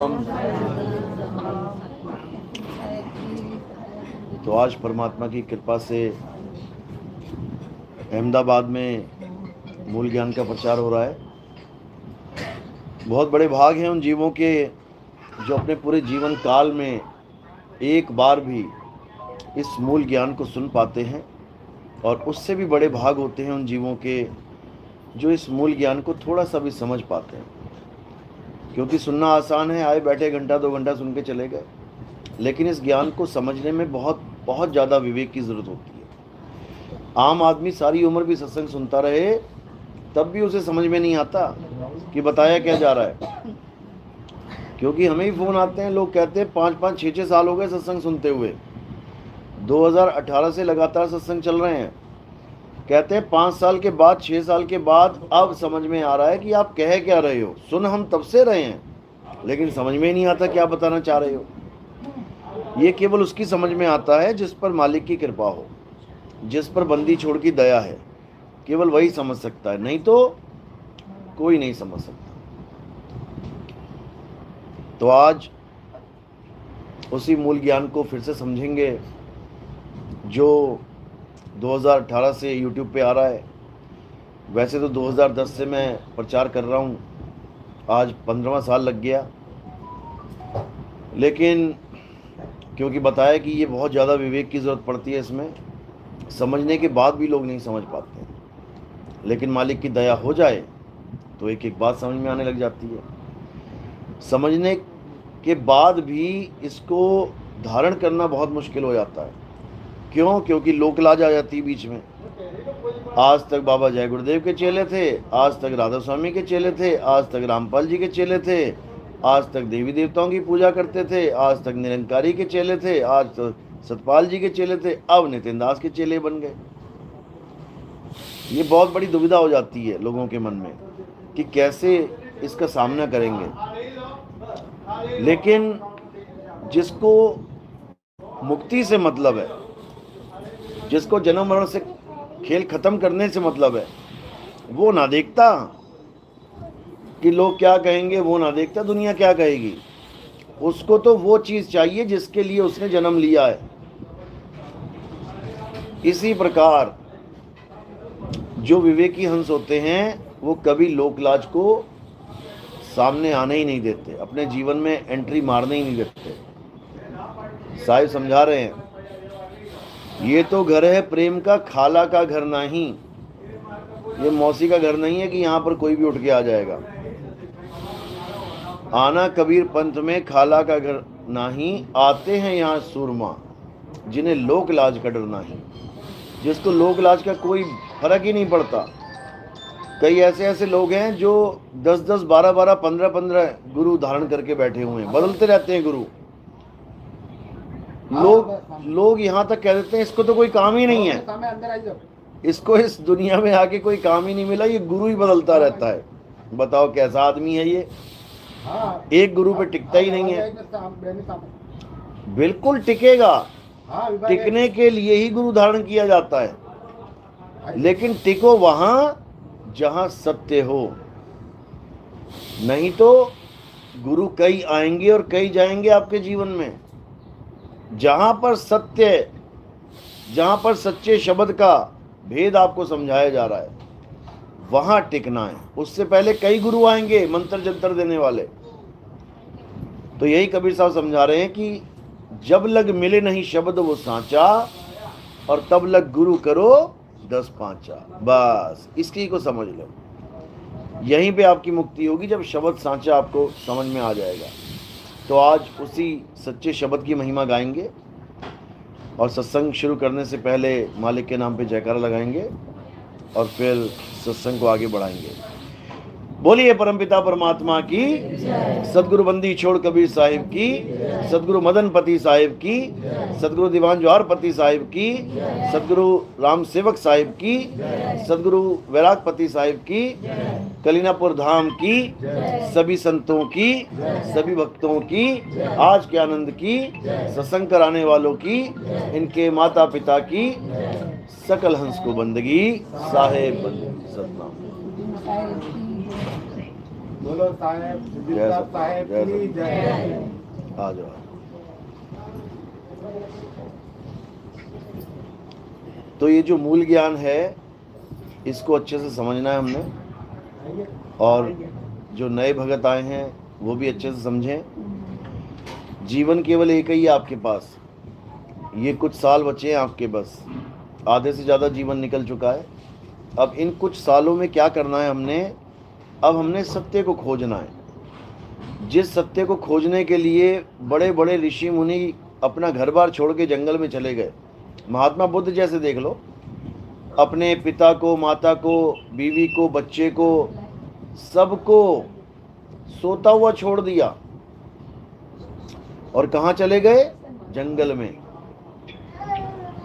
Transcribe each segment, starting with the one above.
तो आज परमात्मा की कृपा से अहमदाबाद में मूल ज्ञान का प्रचार हो रहा है। बहुत बड़े भाग हैं उन जीवों के जो अपने पूरे जीवन काल में एक बार भी इस मूल ज्ञान को सुन पाते हैं, और उससे भी बड़े भाग होते हैं उन जीवों के जो इस मूल ज्ञान को थोड़ा सा भी समझ पाते हैं। क्योंकि सुनना आसान है, आए बैठे घंटा 2 घंटा सुन के चले गए, लेकिन इस ज्ञान को समझने में बहुत बहुत ज़्यादा विवेक की ज़रूरत होती है। आम आदमी सारी उम्र भी सत्संग सुनता रहे तब भी उसे समझ में नहीं आता कि बताया क्या जा रहा है। क्योंकि हमें ही फ़ोन आते हैं, लोग कहते हैं 5-5, 6-6 साल हो गए सत्संग सुनते हुए, 2018 से लगातार सत्संग चल रहे हैं। कहते हैं 5 साल के बाद, 6 साल के बाद अब समझ में आ रहा है कि आप कह क्या रहे हो। सुन हम तब से रहे हैं, लेकिन समझ में ही नहीं आता क्या बताना चाह रहे हो। ये केवल उसकी समझ में आता है जिस पर मालिक की कृपा हो, जिस पर बंदी छोड़ की दया है, केवल वही समझ सकता है, नहीं तो कोई नहीं समझ सकता। तो आज उसी मूल ज्ञान को फिर से समझेंगे जो 2018 से YouTube पे आ रहा है। वैसे तो 2010 से मैं प्रचार कर रहा हूँ, आज 15वां साल लग गया, लेकिन क्योंकि बताया कि ये बहुत ज़्यादा विवेक की ज़रूरत पड़ती है, इसमें समझने के बाद भी लोग नहीं समझ पाते हैं। लेकिन मालिक की दया हो जाए तो एक एक बात समझ में आने लग जाती है। समझने के बाद भी इसको धारण करना बहुत मुश्किल हो जाता है। क्यों? क्योंकि लोक लाज आ जाती है बीच में। आज तक बाबा जय गुरुदेव के चेले थे, आज तक राधा स्वामी के चेले थे, आज तक रामपाल जी के चेले थे, आज तक देवी देवताओं की पूजा करते थे, आज तक निरंकारी के चेले थे, आज तक सतपाल जी के चेले थे, अब नितिन दास के चेले बन गए। ये बहुत बड़ी दुविधा हो जाती है लोगों के मन में कि कैसे इसका सामना करेंगे। लेकिन जिसको मुक्ति से मतलब है, जिसको जन्म मरण से खेल खत्म करने से मतलब है, वो ना देखता कि लोग क्या कहेंगे, वो ना देखता दुनिया क्या कहेगी। उसको तो वो चीज़ चाहिए जिसके लिए उसने जन्म लिया है। इसी प्रकार जो विवेकी हंस होते हैं वो कभी लोकलाज को सामने आने ही नहीं देते, अपने जीवन में एंट्री मारने ही नहीं देते। साहिब समझा रहे हैं, ये तो घर है प्रेम का, खाला का घर नहीं। ये मौसी का घर नहीं है कि यहाँ पर कोई भी उठ के आ जाएगा। आना कबीर पंथ में खाला का घर नहीं, आते हैं यहाँ सूरमा जिन्हें लोक लाज का डर नहीं। जिसको लोक लाज का कोई फर्क ही नहीं पड़ता। कई ऐसे लोग हैं जो 10-10, 12-12, 15-15 गुरु धारण करके बैठे हुए हैं, बदलते रहते हैं गुरु। लोग यहाँ तक कह देते हैं इसको तो कोई काम ही नहीं है, इसको इस दुनिया में आके कोई काम ही नहीं मिला, ये गुरु ही बदलता रहता है। बताओ कैसा आदमी है ये, एक गुरु पे टिकता ही नहीं है। बिल्कुल टिकेगा, टिकने के लिए ही गुरु धारण किया जाता है, लेकिन टिको वहां जहां सत्य हो। नहीं तो गुरु कई आएंगे और कई जाएंगे आपके जीवन में। जहां पर सत्य, जहां पर सच्चे शब्द का भेद आपको समझाया जा रहा है, वहां टिकना है। उससे पहले कई गुरु आएंगे मंत्र जंतर देने वाले। तो यही कबीर साहब समझा रहे हैं कि जब लग मिले नहीं शब्द वो सांचा, और तब लग गुरु करो 10 पांचा। बस इसकी को समझ लो, यहीं पे आपकी मुक्ति होगी जब शब्द सांचा आपको समझ में आ जाएगा। तो आज उसी सच्चे शब्द की महिमा गाएंगे, और सत्संग शुरू करने से पहले मालिक के नाम पे जयकारा लगाएंगे, और फिर सत्संग को आगे बढ़ाएंगे। बोलिए परमपिता परमात्मा की, सदगुरु बंदी छोड़ कबीर साहिब की, सदगुरु मदन पति साहिब की, सदगुरु दीवान जवाहर पति साहिब की, सदगुरु राम सेवक साहिब की, सदगुरु वैराग पति साहिब की, कलीनापुर धाम की, सभी संतों की, सभी भक्तों की, आज के आनंद की, सत्संग कराने वालों की, इनके माता पिता की, सकल हंस को बंदगी, साहेब बंदगी, सतनाम। बोलो साहेब जय साहब साहेब जय की जय। आ जाओ। तो ये जो मूल ज्ञान है इसको अच्छे से समझना है हमने, और जो नए भगत आए हैं वो भी अच्छे से समझें। जीवन केवल एक ही है आपके पास, ये कुछ साल बचे हैं आपके, बस आधे से ज़्यादा जीवन निकल चुका है। अब इन कुछ सालों में क्या करना है हमने? अब हमने सत्य को खोजना है। जिस सत्य को खोजने के लिए बड़े बड़े ऋषि मुनि अपना घर बार छोड़ के जंगल में चले गए। महात्मा बुद्ध जैसे देख लो, अपने पिता को, माता को, बीवी को, बच्चे को, सबको सोता हुआ छोड़ दिया और कहाँ चले गए? जंगल में।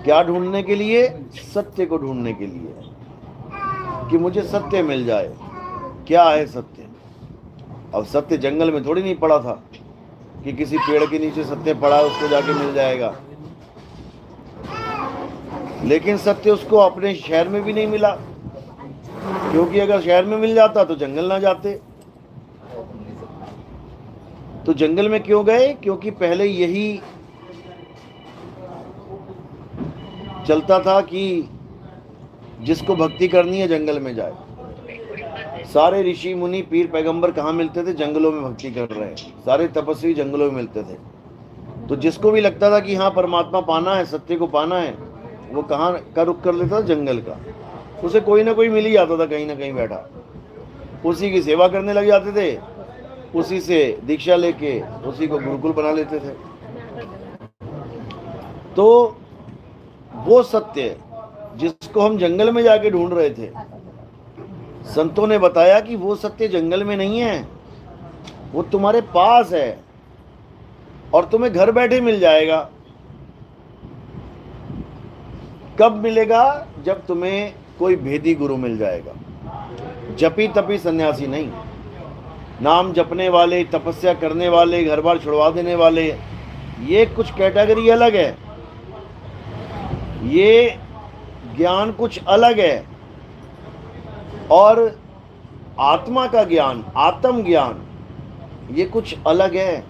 क्या ढूंढने के लिए? सत्य को ढूंढने के लिए, कि मुझे सत्य मिल जाए। क्या है सत्य? अब सत्य जंगल में थोड़ी नहीं पड़ा था कि किसी पेड़ के नीचे सत्य पड़ा है उसको जाके मिल जाएगा। लेकिन सत्य उसको अपने शहर में भी नहीं मिला, क्योंकि अगर शहर में मिल जाता तो जंगल ना जाते। तो जंगल में क्यों गए? क्योंकि पहले यही चलता था कि जिसको भक्ति करनी है जंगल में जाए। सारे ऋषि मुनि पीर पैगंबर कहाँ मिलते थे? जंगलों में भक्ति कर रहे हैं। सारे तपस्वी जंगलों में मिलते थे। तो जिसको भी लगता था कि हाँ परमात्मा पाना है, सत्य को पाना है, वो कहाँ का रुख कर लेता था? जंगल का। उसे कोई ना कोई मिल ही जाता था कहीं ना कहीं बैठा, उसी की सेवा करने लग जाते थे, उसी से दीक्षा लेके उसी को गुरुकुल बना लेते थे। तो वो सत्य जिसको हम जंगल में जाके ढूंढ रहे थे, संतों ने बताया कि वो सत्य जंगल में नहीं है, वो तुम्हारे पास है और तुम्हें घर बैठे मिल जाएगा। कब मिलेगा? जब तुम्हें कोई भेदी गुरु मिल जाएगा। जपी तपी सन्यासी नहीं, नाम जपने वाले, तपस्या करने वाले, घर बार छुड़वा देने वाले, ये कुछ कैटेगरी अलग है, ये ज्ञान कुछ अलग है। और आत्मा का ज्ञान, आत्म ज्ञान, ये कुछ अलग है।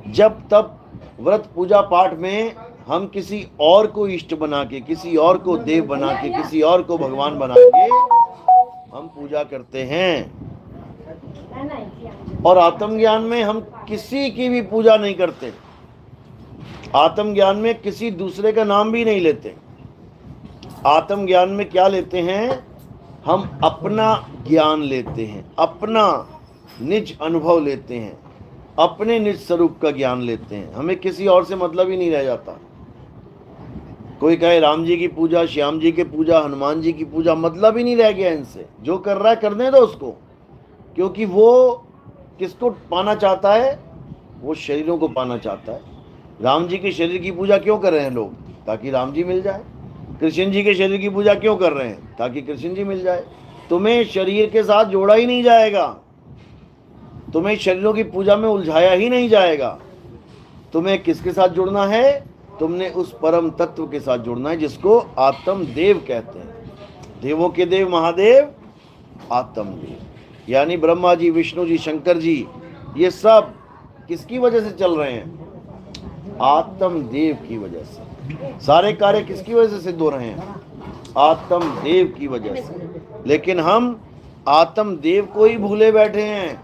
जब तब व्रत पूजा पाठ में हम किसी और को इष्ट बना के, किसी और को देव बना के, किसी और को भगवान बना के हम पूजा करते हैं। और आत्मज्ञान में हम किसी की भी पूजा नहीं करते। आत्मज्ञान में किसी दूसरे का नाम भी नहीं लेते। आत्मज्ञान में क्या लेते हैं? हम अपना ज्ञान लेते हैं, अपना निज अनुभव लेते हैं, अपने निज स्वरूप का ज्ञान लेते हैं। हमें किसी और से मतलब ही नहीं रह जाता। कोई कहे राम जी की पूजा, श्याम जी की पूजा, हनुमान जी की पूजा, मतलब ही नहीं रह गया इनसे। जो कर रहा है करने दो उसको, क्योंकि वो किसको पाना चाहता है? वो शरीरों को पाना चाहता है। राम जी के शरीर की पूजा क्यों कर रहे हैं लोग? ताकि राम जी मिल जाए। कृष्ण जी के शरीर की पूजा क्यों कर रहे हैं? ताकि कृष्ण जी मिल जाए। तुम्हें शरीर के साथ जोड़ा ही नहीं जाएगा, तुम्हें शरीरों की पूजा में उलझाया ही नहीं जाएगा। तुम्हें किसके साथ जुड़ना है? तुमने उस परम तत्व के साथ जुड़ना है जिसको आत्म देव कहते हैं। देवों के देव महादेव आत्म देव, यानी ब्रह्मा जी, विष्णु जी, शंकर जी, ये सब किसकी वजह से चल रहे हैं? आत्म देव की वजह से। सारे कार्य किसकी वजह से सिद्ध हो रहे हैं? आत्म देव की वजह से। लेकिन हम आत्म देव को ही भूले बैठे हैं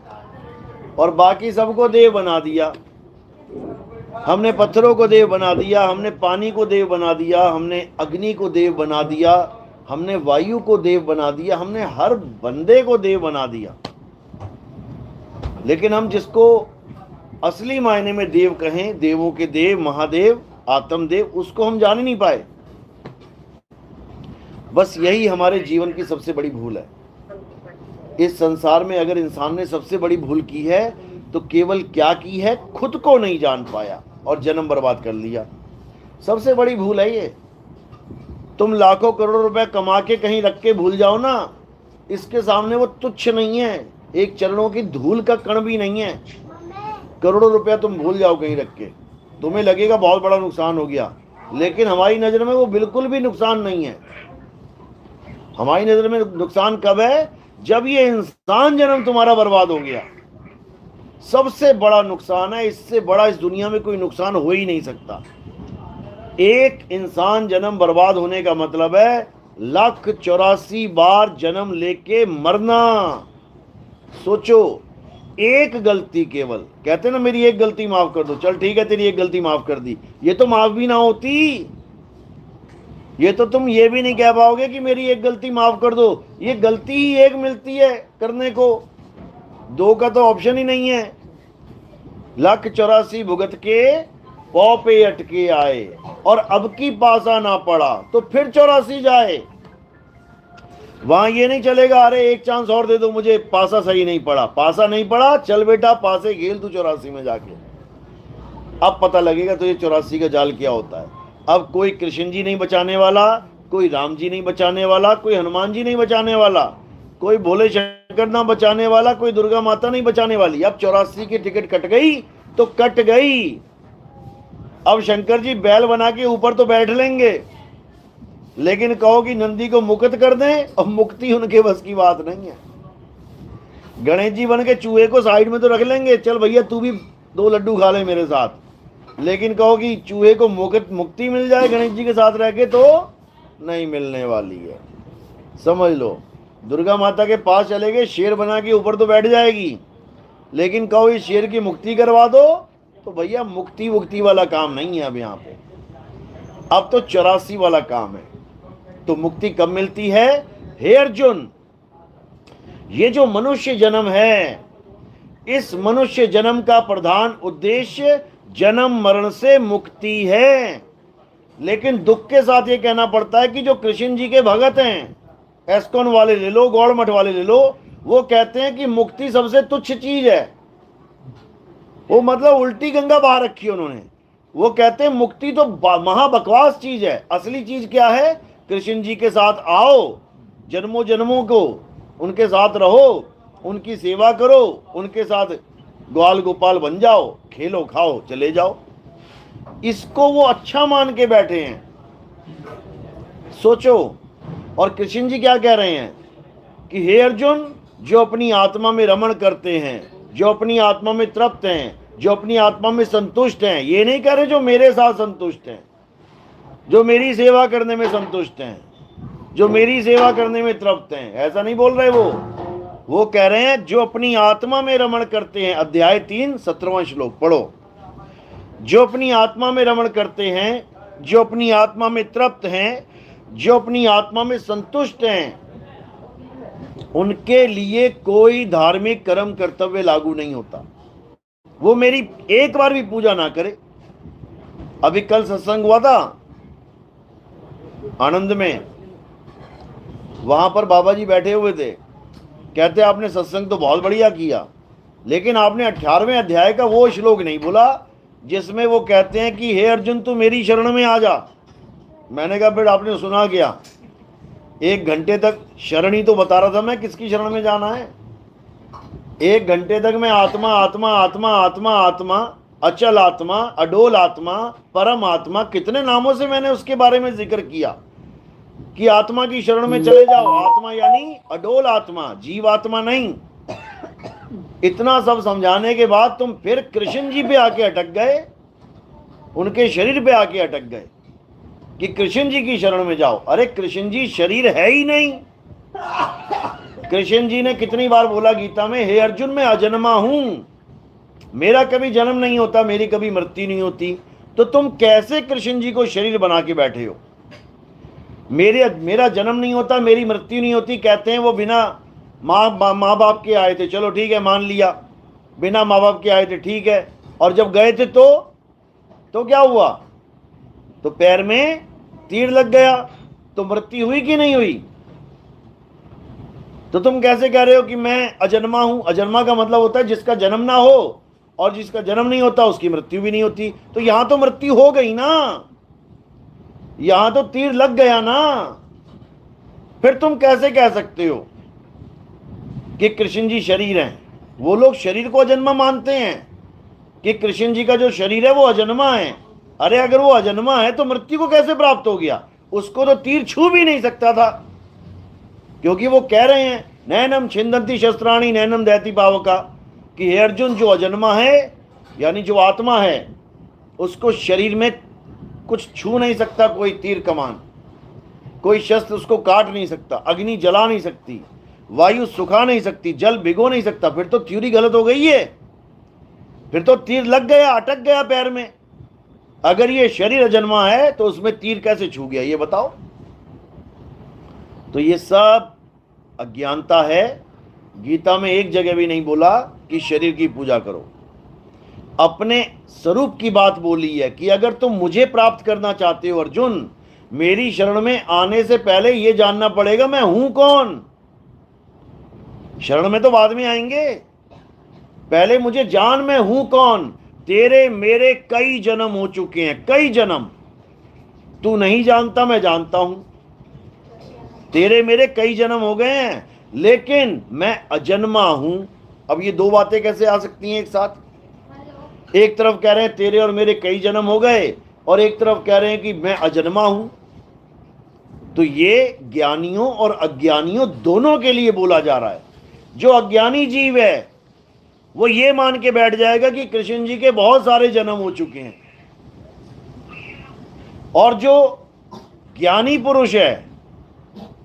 और बाकी सबको देव बना दिया। हमने पत्थरों को देव बना दिया, हमने पानी को देव बना दिया, हमने अग्नि को देव बना दिया, हमने वायु को देव बना दिया, हमने हर बंदे को देव बना दिया। लेकिन हम जिसको असली मायने में देव कहें, देवों के देव, महादेव, आत्मदेव, उसको हम जान ही नहीं पाए। बस यही हमारे जीवन की सबसे बड़ी भूल है। इस संसार में अगर इंसान ने सबसे बड़ी भूल की है तो केवल क्या की है? खुद को नहीं जान पाया और जन्म बर्बाद कर लिया। सबसे बड़ी भूल है ये। तुम लाखों करोड़ों रुपए कमा के कहीं रख के भूल जाओ ना, इसके सामने वो तुच्छ नहीं है, एक चरणों की धूल का कण भी नहीं है। करोड़ों रुपया तुम भूल जाओ कहीं रख के, तुम्हें लगेगा बहुत बड़ा नुकसान हो गया, लेकिन हमारी नजर में वो बिल्कुल भी नुकसान नहीं है। हमारी नजर में नुकसान कब है? जब ये इंसान जन्म तुम्हारा बर्बाद हो गया, सबसे बड़ा नुकसान है, इससे बड़ा इस दुनिया में कोई नुकसान हो ही नहीं सकता। एक इंसान जन्म बर्बाद होने का मतलब है 1,84 बार जन्म लेके मरना। सोचो, एक गलती, केवल कहते ना मेरी एक गलती माफ कर दो, चल ठीक है तेरी एक गलती माफ कर दी, ये तो माफ भी ना होती। ये तो तुम ये भी नहीं कह पाओगे कि मेरी एक गलती माफ कर दो, ये गलती ही एक मिलती है करने को, दो का तो ऑप्शन ही नहीं है। 1,84 भुगत के पौ पे अटके आए, और अब की पासा ना पड़ा तो फिर 84 जाए। वहां ये नहीं चलेगा अरे एक चांस और दे दो मुझे, पासा सही नहीं पड़ा, पासा नहीं पड़ा, चल बेटा पासे खेल तू 84 में जाके, अब पता लगेगा तुझे 84 का जाल क्या होता है। अब कोई कृष्ण जी नहीं बचाने वाला, कोई राम जी नहीं बचाने वाला, कोई हनुमान जी नहीं बचाने वाला, कोई भोले शंकर ना बचाने वाला, कोई दुर्गा माता नहीं बचाने वाली। अब 84 की टिकट कट गई तो कट गई। अब शंकर जी बैल बना के ऊपर तो बैठ लेंगे, लेकिन कहो कि नंदी को मुक्त कर दें, और मुक्ति उनके बस की बात नहीं है। गणेश जी बन के चूहे को साइड में तो रख लेंगे, चल भैया तू भी 2 लड्डू खा ले मेरे साथ, लेकिन कहो कि चूहे को मुक्ति मिल जाए गणेश जी के साथ रह के, तो नहीं मिलने वाली है। समझ लो, दुर्गा माता के पास चले गए, शेर बना के ऊपर तो बैठ जाएगी, लेकिन कहो इस शेर की मुक्ति करवा दो, तो भैया मुक्ति वाला काम नहीं है अब यहाँ पे, अब तो 84 वाला काम है। तो मुक्ति कब मिलती है? हे अर्जुन, ये जो मनुष्य जन्म है, इस मनुष्य जन्म का प्रधान उद्देश्य जन्म मरण से मुक्ति है। लेकिन दुख के साथ ये कहना पड़ता है कि जो कृष्ण जी के भगत हैं, एस्कॉन वाले ले लो, गौड़ मठ वाले ले लो, वो कहते हैं कि मुक्ति सबसे तुच्छ चीज है। वो मतलब उल्टी गंगा बहा रखी है उन्होंने। वो कहते हैं मुक्ति तो महाबकवास चीज है, असली चीज क्या है? कृष्ण जी के साथ आओ, जन्मों जन्मों को उनके साथ रहो, उनकी सेवा करो, उनके साथ ग्वाल गोपाल बन जाओ, खेलो खाओ चले जाओ। इसको वो अच्छा मान के बैठे हैं। सोचो, और कृष्ण जी क्या कह रहे हैं कि हे अर्जुन, जो अपनी आत्मा में रमण करते हैं, जो अपनी आत्मा में तृप्त हैं, जो अपनी आत्मा में संतुष्ट हैं, ये नहीं कह रहे जो मेरे साथ संतुष्ट हैं, जो मेरी सेवा करने में संतुष्ट हैं, जो मेरी सेवा करने में तृप्त हैं, ऐसा नहीं बोल रहे वो कह रहे हैं जो अपनी आत्मा में रमण करते हैं। अध्याय 3 17वां श्लोक पढ़ो। जो अपनी आत्मा में रमण करते हैं, जो अपनी आत्मा में तृप्त हैं, जो अपनी आत्मा में संतुष्ट हैं, उनके लिए कोई धार्मिक कर्म कर्तव्य लागू नहीं होता। वो मेरी एक बार भी पूजा ना करे। अभी कल सत्संग हुआ था आनंद में, वहां पर बाबा जी बैठे हुए थे, कहते आपने सत्संग तो बहुत बढ़िया किया, लेकिन आपने 18वें अध्याय का वो श्लोक नहीं बोला जिसमें वो कहते हैं कि हे अर्जुन तू मेरी शरण में आ जा। मैंने कहा फिर आपने सुना क्या? 1 घंटे तक शरण ही तो बता रहा था मैं, किसकी शरण में जाना है। 1 घंटे तक मैं आत्मा आत्मा आत्मा आत्मा आत्मा, अचल आत्मा, अडोल आत्मा, परम आत्मा, कितने नामों से मैंने उसके बारे में जिक्र किया कि आत्मा की शरण में चले जाओ। आत्मा यानी अडोल आत्मा, जीव आत्मा नहीं। इतना सब समझाने के बाद तुम फिर कृष्ण जी पे आके अटक गए, उनके शरीर पे आके अटक गए कि कृष्ण जी की शरण में जाओ। अरे कृष्ण जी शरीर है ही नहीं। कृष्ण जी ने कितनी बार बोला गीता में, हे अर्जुन मैं अजन्मा हूं, मेरा कभी जन्म नहीं होता, मेरी कभी मृत्यु नहीं होती। तो तुम कैसे कृष्ण जी को शरीर बना के बैठे हो? मेरा जन्म नहीं होता, मेरी मृत्यु नहीं होती, कहते हैं वो बिना माँ बाप के आए थे, चलो ठीक है मान लिया, बिना माँ बाप के आए थे ठीक है, और जब गए थे तो क्या हुआ? तो पैर में तीर लग गया, तो मृत्यु हुई कि नहीं हुई? तो तुम कैसे कह रहे हो कि मैं अजन्मा हूं? अजन्मा का मतलब होता है जिसका जन्म ना हो, और जिसका जन्म नहीं होता उसकी मृत्यु भी नहीं होती। तो यहां तो मृत्यु हो गई ना, यहां तो तीर लग गया ना। फिर तुम कैसे कह सकते हो कि कृष्ण जी शरीर हैं? वो लोग शरीर को अजन्मा मानते हैं कि कृष्ण जी का जो शरीर है वो अजन्मा है। अरे अगर वो अजन्मा है तो मृत्यु को कैसे प्राप्त हो गया? उसको तो तीर छू भी नहीं सकता था, क्योंकि वो कह रहे हैं नैनम छिंदंती शस्त्राणी नैनम दहती पावका, कि हे अर्जुन, जो अजन्मा है यानी जो आत्मा है, उसको शरीर में कुछ छू नहीं सकता, कोई तीर कमान, कोई शस्त्र उसको काट नहीं सकता, अग्नि जला नहीं सकती, वायु सुखा नहीं सकती, जल भिगो नहीं सकता। फिर तो थ्योरी गलत हो गई है, फिर तो तीर लग गया, अटक गया पैर में। अगर ये शरीर अजन्मा है तो उसमें तीर कैसे छू गया, ये बताओ। तो ये सब अज्ञानता है। गीता में एक जगह भी नहीं बोला कि शरीर की पूजा करो। अपने स्वरूप की बात बोली है कि अगर तुम मुझे प्राप्त करना चाहते हो अर्जुन, मेरी शरण में आने से पहले यह जानना पड़ेगा मैं हूं कौन। शरण में तो बाद में आएंगे, पहले मुझे जान मैं हूं कौन। तेरे मेरे कई जन्म हो चुके हैं, कई जन्म। तू नहीं जानता, मैं जानता हूं। तेरे मेरे कई जन्म हो गए हैं, लेकिन मैं अजन्मा हूं। अब ये दो बातें कैसे आ सकती हैं एक साथ? एक तरफ कह रहे हैं तेरे और मेरे कई जन्म हो गए, और एक तरफ कह रहे हैं कि मैं अजन्मा हूं। तो ये ज्ञानियों और अज्ञानियों दोनों के लिए बोला जा रहा है। जो अज्ञानी जीव है वो ये मान के बैठ जाएगा कि कृष्ण जी के बहुत सारे जन्म हो चुके हैं, और जो ज्ञानी पुरुष है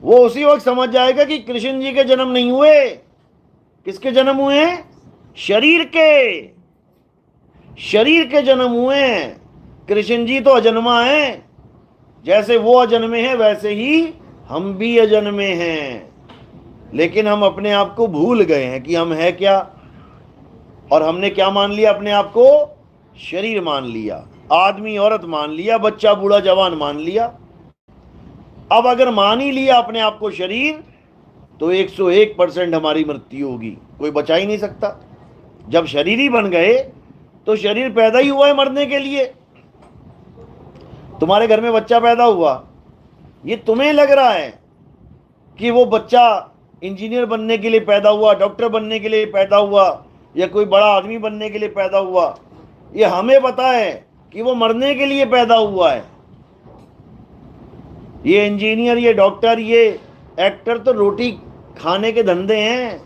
वो उसी वक्त समझ जाएगा कि कृष्ण जी के जन्म नहीं हुए। किसके जन्म हुए हैं? शरीर के, शरीर के जन्म हुए हैं। कृष्ण जी तो अजन्मा हैं। जैसे वो अजन्मे हैं वैसे ही हम भी अजन्मे हैं, लेकिन हम अपने आप को भूल गए हैं कि हम है क्या। और हमने क्या मान लिया अपने आप को? शरीर मान लिया, आदमी औरत मान लिया, बच्चा बूढ़ा जवान मान लिया। अब अगर मान ही लिया अपने आप को शरीर, तो 101% हमारी मृत्यु होगी, कोई बचा ही नहीं सकता। जब शरीर ही बन गए तो शरीर पैदा ही हुआ है मरने के लिए। तुम्हारे घर में बच्चा पैदा हुआ, ये तुम्हें लग रहा है कि वो बच्चा इंजीनियर बनने के लिए पैदा हुआ, डॉक्टर बनने के लिए पैदा हुआ, या कोई बड़ा आदमी बनने के लिए पैदा हुआ। ये हमें पता है कि वो मरने के लिए पैदा हुआ है। ये इंजीनियर, ये डॉक्टर, ये एक्टर तो रोटी खाने के धंधे हैं,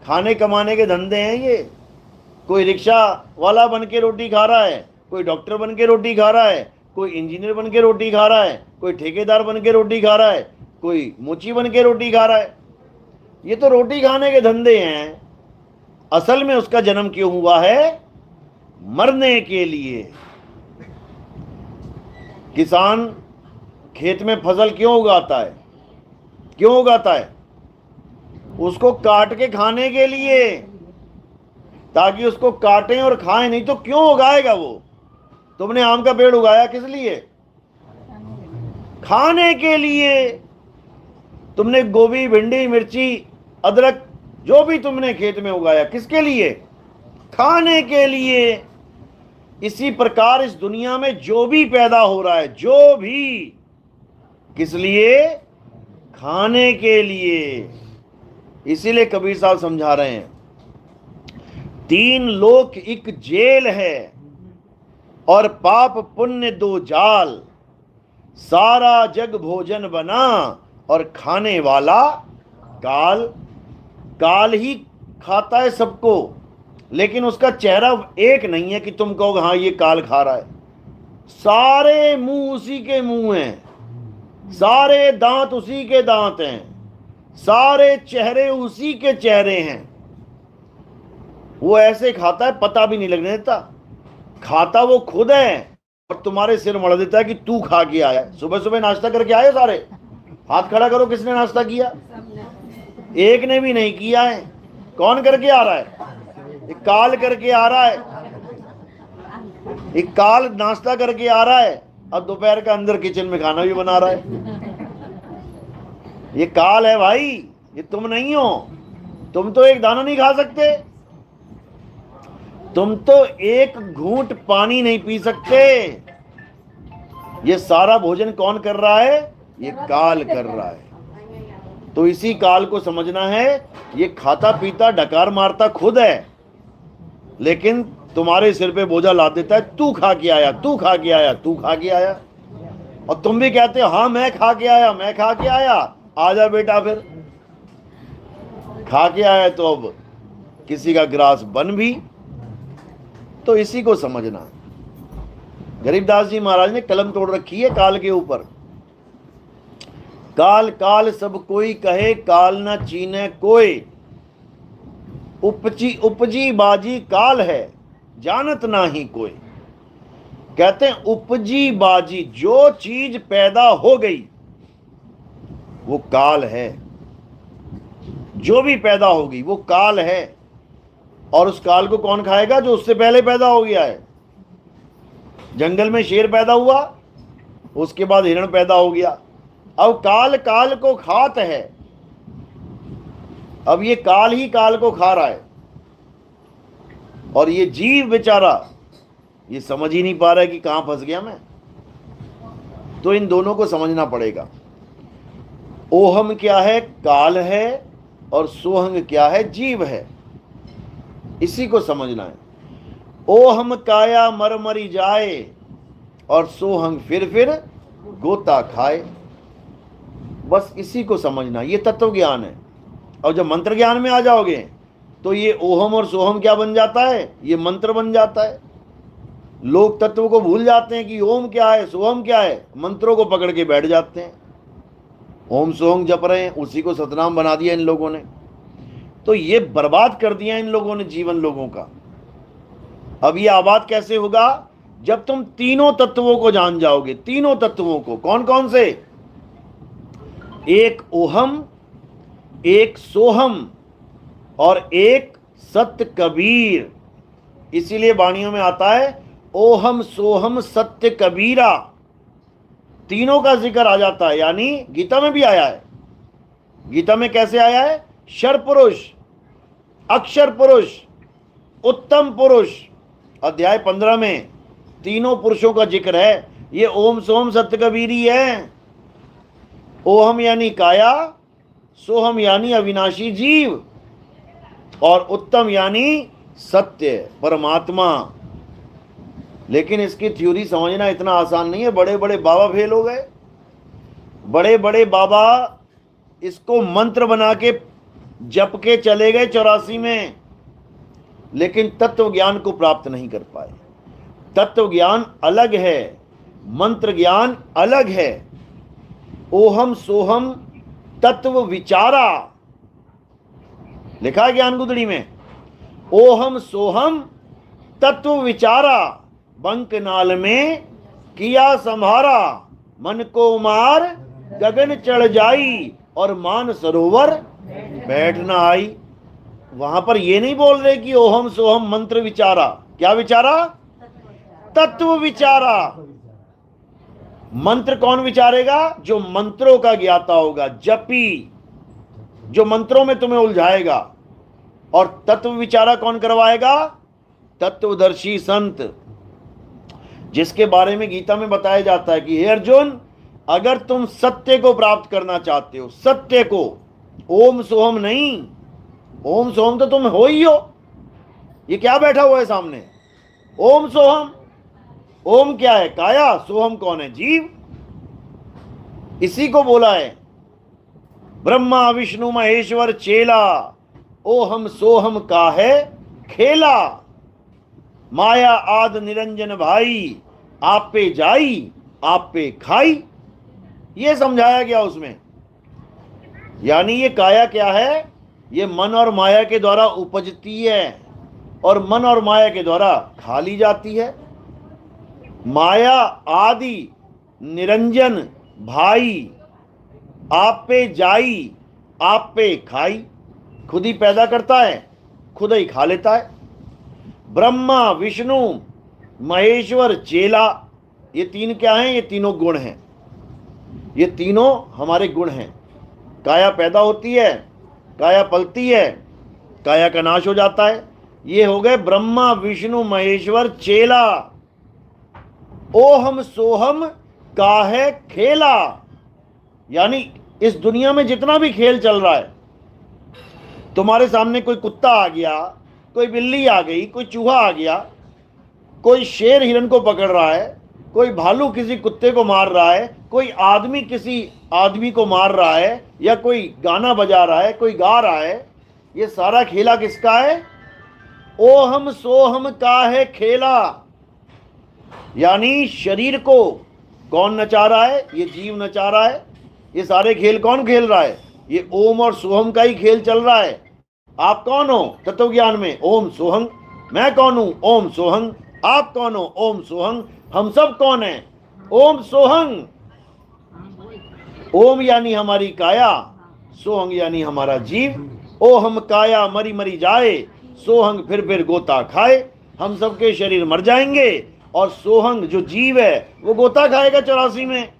खाने कमाने के धंधे हैं। ये कोई रिक्शा वाला बन के रोटी खा रहा है, कोई डॉक्टर बन के रोटी खा रहा है, कोई इंजीनियर बन के रोटी खा रहा है, कोई ठेकेदार बन के रोटी खा रहा है, कोई मोची बन के रोटी खा रहा है। ये तो रोटी खाने के धंधे हैं। असल में उसका जन्म क्यों हुआ है? मरने के लिए। किसान खेत में फसल क्यों उगाता है? क्यों उगाता है? उसको काट के खाने के लिए, ताकि उसको काटें और खाएं। नहीं तो क्यों उगाएगा वो? तुमने आम का पेड़ उगाया किस लिए? खाने के लिए। तुमने गोभी, भिंडी, मिर्ची, अदरक, जो भी तुमने खेत में उगाया, किसके लिए? खाने के लिए। इसी प्रकार इस दुनिया में जो भी पैदा हो रहा है, जो भी, किस लिए? खाने के लिए। इसीलिए कबीर साहब समझा रहे हैं, 3 लोक एक जेल है, और पाप पुण्य 2 जाल। सारा जग भोजन बना, और खाने वाला काल। काल ही खाता है सबको, लेकिन उसका चेहरा एक नहीं है कि तुम कहोगे हाँ ये काल खा रहा है। सारे मुंह उसी के मुंह हैं, सारे दांत उसी के दांत हैं, सारे चेहरे उसी के चेहरे हैं। वो ऐसे खाता है पता भी नहीं लगने देता। खाता वो खुद है, और तुम्हारे सिर मड़ देता है कि तू खा के आया। सुबह सुबह नाश्ता करके आए सारे? हाथ खड़ा करो, किसने नाश्ता किया? एक ने भी नहीं किया है। कौन करके आ रहा है? एक काल करके आ रहा है। एक काल नाश्ता करके आ रहा है, अब दोपहर का अंदर किचन में खाना भी बना रहा है। ये काल है भाई, ये तुम नहीं हो। तुम तो एक दाना नहीं खा सकते, तुम तो एक घूंट पानी नहीं पी सकते। ये सारा भोजन कौन कर रहा है? ये काल कर रहा है। तो इसी काल को समझना है। ये खाता पीता डकार मारता खुद है, लेकिन तुम्हारे सिर पे बोझा ला देता है, तू खा के आया, तू खा के आया, तू खा के आया। और तुम भी कहते हो हाँ मैं खा के आया, मैं खा के आया। आजा बेटा फिर। खा के आया तो अब किसी का ग्रास बन भी। तो इसी को समझना। गरीबदास जी महाराज ने कलम तोड़ रखी है काल के ऊपर। काल काल सब कोई कहे, काल न चीने कोई। उपजी उपजी बाजी काल है, जानत ना ही कोई। कहते हैं उपजी बाजी, जो चीज पैदा हो गई वो काल है। जो भी पैदा होगी वो काल है। और उस काल को कौन खाएगा? जो उससे पहले पैदा हो गया है। जंगल में शेर पैदा हुआ, उसके बाद हिरण पैदा हो गया। अब काल काल को खात है। अब ये काल ही काल को खा रहा है। और ये जीव बेचारा ये समझ ही नहीं पा रहा है कि कहां फंस गया मैं। तो इन दोनों को समझना पड़ेगा। ओहम क्या है? काल है। और सोहंग क्या है? जीव है। इसी को समझना है। ओहम काया मर मरी जाए, और सोहंग फिर गोता खाए। बस इसी को समझना, ये तत्व ज्ञान है। और जब मंत्र ज्ञान में आ जाओगे तो ये ओहम और सोहम क्या बन जाता है? ये मंत्र बन जाता है। लोग तत्व को भूल जाते हैं कि ओम क्या है, सोहम क्या है, मंत्रों को पकड़ के बैठ जाते हैं। ओम सोहम जप रहे हैं, उसी को सतनाम बना दिया इन लोगों ने। तो ये बर्बाद कर दिया इन लोगों ने जीवन लोगों का। अब ये आबाद कैसे होगा? जब तुम तीनों तत्वों को जान जाओगे। तीनों तत्वों को कौन कौन से? एक ओहम, एक सोहम और एक सत्य कबीर। इसीलिए वाणियों में आता है ओहम सोहम सत्य कबीरा। तीनों का जिक्र आ जाता है। यानी गीता में भी आया है। गीता में कैसे आया है? शर पुरुष, अक्षर पुरुष, उत्तम पुरुष। अध्याय 15 में तीनों पुरुषों का जिक्र है। ये ओम सोम सत्य कबीरी है। ओहम यानी काया, सोहम यानी अविनाशी जीव, और उत्तम यानी सत्य परमात्मा। लेकिन इसकी थ्योरी समझना इतना आसान नहीं है। बड़े बड़े बाबा फेल हो गए। बड़े बड़े बाबा इसको मंत्र बना के जप के चले गए 84 में, लेकिन तत्व ज्ञान को प्राप्त नहीं कर पाए। तत्व ज्ञान अलग है, मंत्र ज्ञान अलग है। ओहम सोहम तत्व विचारा, लिखा है ज्ञान गुदड़ी में। ओहम सोहम तत्व विचारा, बंक नाल में किया संभारा। मन को मार गगन चढ़ जाई, और मान सरोवर बैठ ना आई। वहां पर ये नहीं बोल रहे कि ओहम सोहम मंत्र विचारा। क्या विचारा? तत्व विचारा। मंत्र कौन विचारेगा? जो मंत्रों का ज्ञाता होगा, जपी, जो मंत्रों में तुम्हें उलझाएगा। और तत्व विचारा कौन करवाएगा? तत्वदर्शी संत, जिसके बारे में गीता में बताया जाता है कि हे अर्जुन, अगर तुम सत्य को प्राप्त करना चाहते हो, सत्य को, ओम सोहम नहीं, ओम सोहम तो तुम हो ही हो। ये क्या बैठा हुआ है सामने? ओम सोहम। ओम क्या है? काया। सोहम कौन है? जीव। इसी को बोला है ब्रह्मा विष्णु महेश्वर चेला, ओहम सोहम का है खेला। माया आद निरंजन भाई, आप पे जाई आप पे खाई। ये समझाया गया उसमें। यानी ये काया क्या है? ये मन और माया के द्वारा उपजती है, और मन और माया के द्वारा खा ली जाती है। माया आदि निरंजन भाई, आप पे जाई आप पे खाई। खुद ही पैदा करता है, खुद ही खा लेता है। ब्रह्मा विष्णु महेश्वर चेला, ये तीन क्या हैं? ये तीनों गुण हैं। ये तीनों हमारे गुण हैं। काया पैदा होती है, काया पलती है, काया का नाश हो जाता है। ये हो गए ब्रह्मा विष्णु महेश्वर चेला। ओहम सोहम का है खेला। यानी इस दुनिया में जितना भी खेल चल रहा है, तुम्हारे सामने कोई कुत्ता आ गया, कोई बिल्ली आ गई, कोई चूहा आ गया, कोई शेर हिरन को पकड़ रहा है, कोई भालू किसी कुत्ते को मार रहा है, कोई आदमी किसी आदमी को मार रहा है, या कोई गाना बजा रहा है, कोई गा रहा है, ये सारा खेला किसका है? ओहम सोहम का है खेला। यानी शरीर को कौन नचा रहा है? ये जीव नचा रहा है। ये सारे खेल कौन खेल रहा है? ये ओम और सोहम का ही खेल चल रहा है। आप कौन हो तत्व ज्ञान में? ओम सोहम। मैं कौन हूं? ओम सोहम। आप कौन हो? ओम सोहम। हम सब कौन है? ओम सोहम। ओम यानी हमारी काया, सोहंग यानी हमारा जीव। ओ हम काया मरी मरी जाए, सोहंग फिर गोता खाए। हम सबके शरीर मर जाएंगे और सोहंग जो जीव है वो गोता खाएगा 84 में।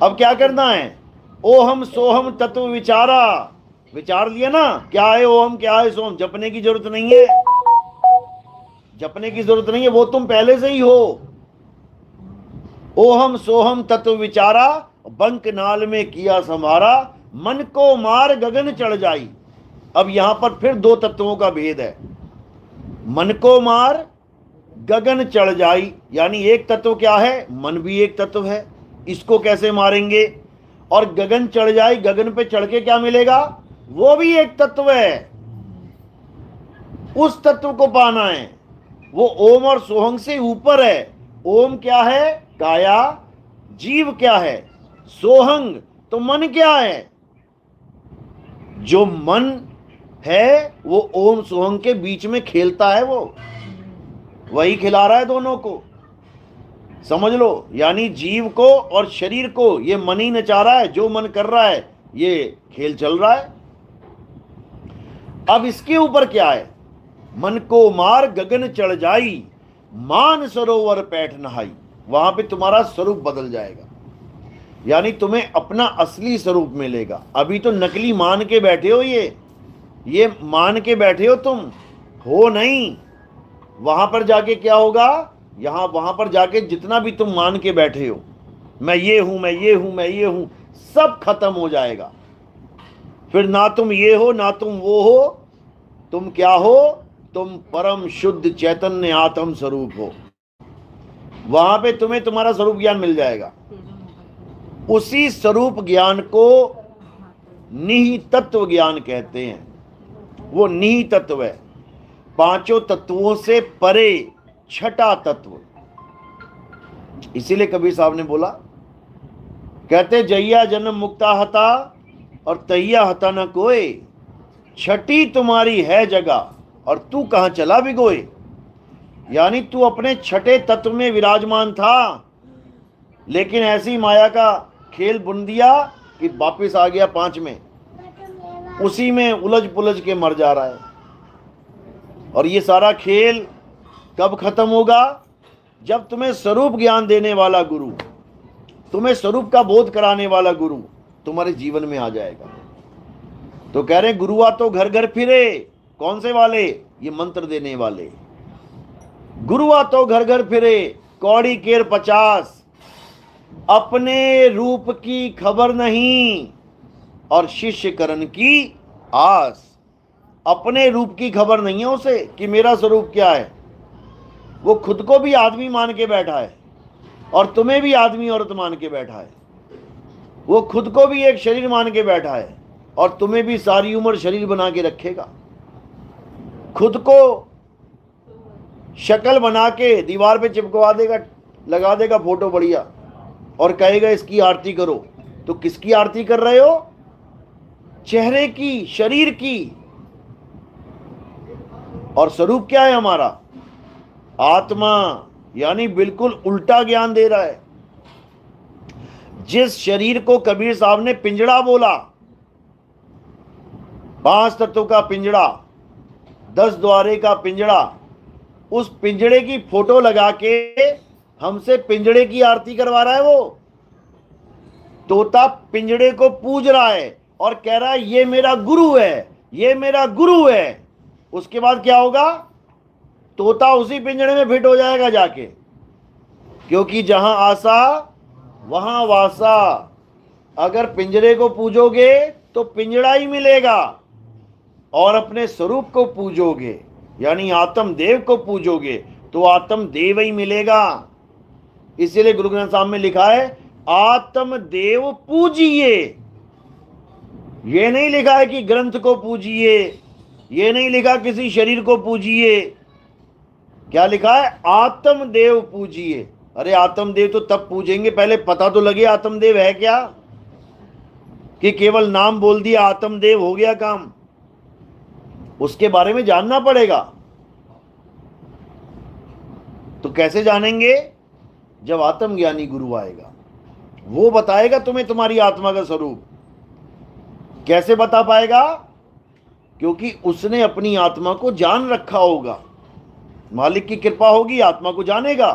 अब क्या करना है? ओहम सोहम तत्व विचारा। विचार लिया ना, क्या है ओहम क्या है सोहम। जपने की जरूरत नहीं है, जपने की जरूरत नहीं है, वो तुम पहले से ही हो। ओहम सोहम तत्व विचारा, बंक नाल में किया समारा, मन को मार गगन चढ़ जाई। अब यहां पर फिर दो तत्वों का भेद है। मन को मार गगन चढ़ जाई, यानी एक तत्व क्या है? मन भी एक तत्व है, इसको कैसे मारेंगे? और गगन चढ़ जाए, गगन पे चढ़ के क्या मिलेगा? वो भी एक तत्व है, उस तत्व को पाना है। वो ओम और सोहंग से ऊपर है। ओम क्या है? काया। जीव क्या है? सोहंग। तो मन क्या है? जो मन है वो ओम सोहंग के बीच में खेलता है, वो वही खिला रहा है दोनों को, समझ लो। यानी जीव को और शरीर को ये मन ही नचा रहा है। जो मन कर रहा है ये खेल चल रहा है। अब इसके ऊपर क्या है? मन को मार गगन चढ़ जाई, मान सरोवर पैठ नहाई। वहां पे तुम्हारा स्वरूप बदल जाएगा, यानी तुम्हें अपना असली स्वरूप मिलेगा। अभी तो नकली मान के बैठे हो, ये मान के बैठे हो, तुम हो नहीं। वहां पर जाके क्या होगा? वहां पर जाके जितना भी तुम मान के बैठे हो, मैं ये हूं, मैं ये हूं, मैं ये हूं, सब खत्म हो जाएगा। फिर ना तुम ये हो ना तुम वो हो। तुम क्या हो? तुम परम शुद्ध चैतन्य आत्म स्वरूप हो। वहां पे तुम्हें तुम्हारा स्वरूप ज्ञान मिल जाएगा। उसी स्वरूप ज्ञान को निहित तत्व ज्ञान कहते हैं। वो निहित तत्व है, पांचों तत्वों से परे छठा तत्व। इसीलिए कबीर साहब ने बोला, कहते जैया जन्म मुक्ता हता और तैया हता न कोई, छठी तुम्हारी है जगह और तू कहां चला भिगोए। यानी तू अपने छठे तत्व में विराजमान था, लेकिन ऐसी माया का खेल बुन दिया कि वापिस आ गया 5 में, उसी में उलझ पुलझ के मर जा रहा है। और ये सारा खेल कब खत्म होगा? जब तुम्हें स्वरूप ज्ञान देने वाला गुरु, तुम्हें स्वरूप का बोध कराने वाला गुरु तुम्हारे जीवन में आ जाएगा। तो कह रहे गुरुआ तो घर घर फिरे। कौन से वाले? ये मंत्र देने वाले। गुरुआ तो घर घर फिरे, कौड़ी केर 50, अपने रूप की खबर नहीं और शिष्य करण की आस। अपने रूप की खबर नहीं है उसे कि मेरा स्वरूप क्या है। वो खुद को भी आदमी मान के बैठा है और तुम्हें भी आदमी औरत मान के बैठा है। वो खुद को भी एक शरीर मान के बैठा है और तुम्हें भी सारी उम्र शरीर बना के रखेगा। खुद को शक्ल बना के दीवार पे चिपकवा देगा, लगा देगा फोटो बढ़िया, और कहेगा इसकी आरती करो। तो किसकी आरती कर रहे हो? चेहरे की, शरीर की। और स्वरूप क्या है हमारा? आत्मा। यानी बिल्कुल उल्टा ज्ञान दे रहा है। जिस शरीर को कबीर साहब ने पिंजड़ा बोला, 5 तत्वों का पिंजड़ा, 10 द्वारे का पिंजड़ा, उस पिंजड़े की फोटो लगा के हमसे पिंजड़े की आरती करवा रहा है। वो तोता पिंजड़े को पूज रहा है और कह रहा है ये मेरा गुरु है, ये मेरा गुरु है। उसके बाद क्या होगा? तोता उसी पिंजड़े में फिट हो जाएगा जाके, क्योंकि जहां आशा वहां वासा। अगर पिंजरे को पूजोगे तो पिंजड़ा ही मिलेगा, और अपने स्वरूप को पूजोगे यानी आत्म देव को पूजोगे तो आत्म देव ही मिलेगा। इसीलिए गुरु ग्रंथ साहब में लिखा है आत्म देव पूजिए। ये नहीं लिखा है कि ग्रंथ को पूजिए, ये नहीं लिखा किसी शरीर को पूजिए। क्या लिखा है? आत्मदेव पूजिए। अरे आत्मदेव तो तब पूजेंगे, पहले पता तो लगे आत्मदेव है क्या, कि केवल नाम बोल दिया आत्मदेव हो गया काम। उसके बारे में जानना पड़ेगा। तो कैसे जानेंगे? जब आत्मज्ञानी गुरु आएगा, वो बताएगा तुम्हें तुम्हारी आत्मा का स्वरूप। कैसे बता पाएगा? क्योंकि उसने अपनी आत्मा को जान रखा होगा। मालिक की कृपा होगी, आत्मा को जानेगा,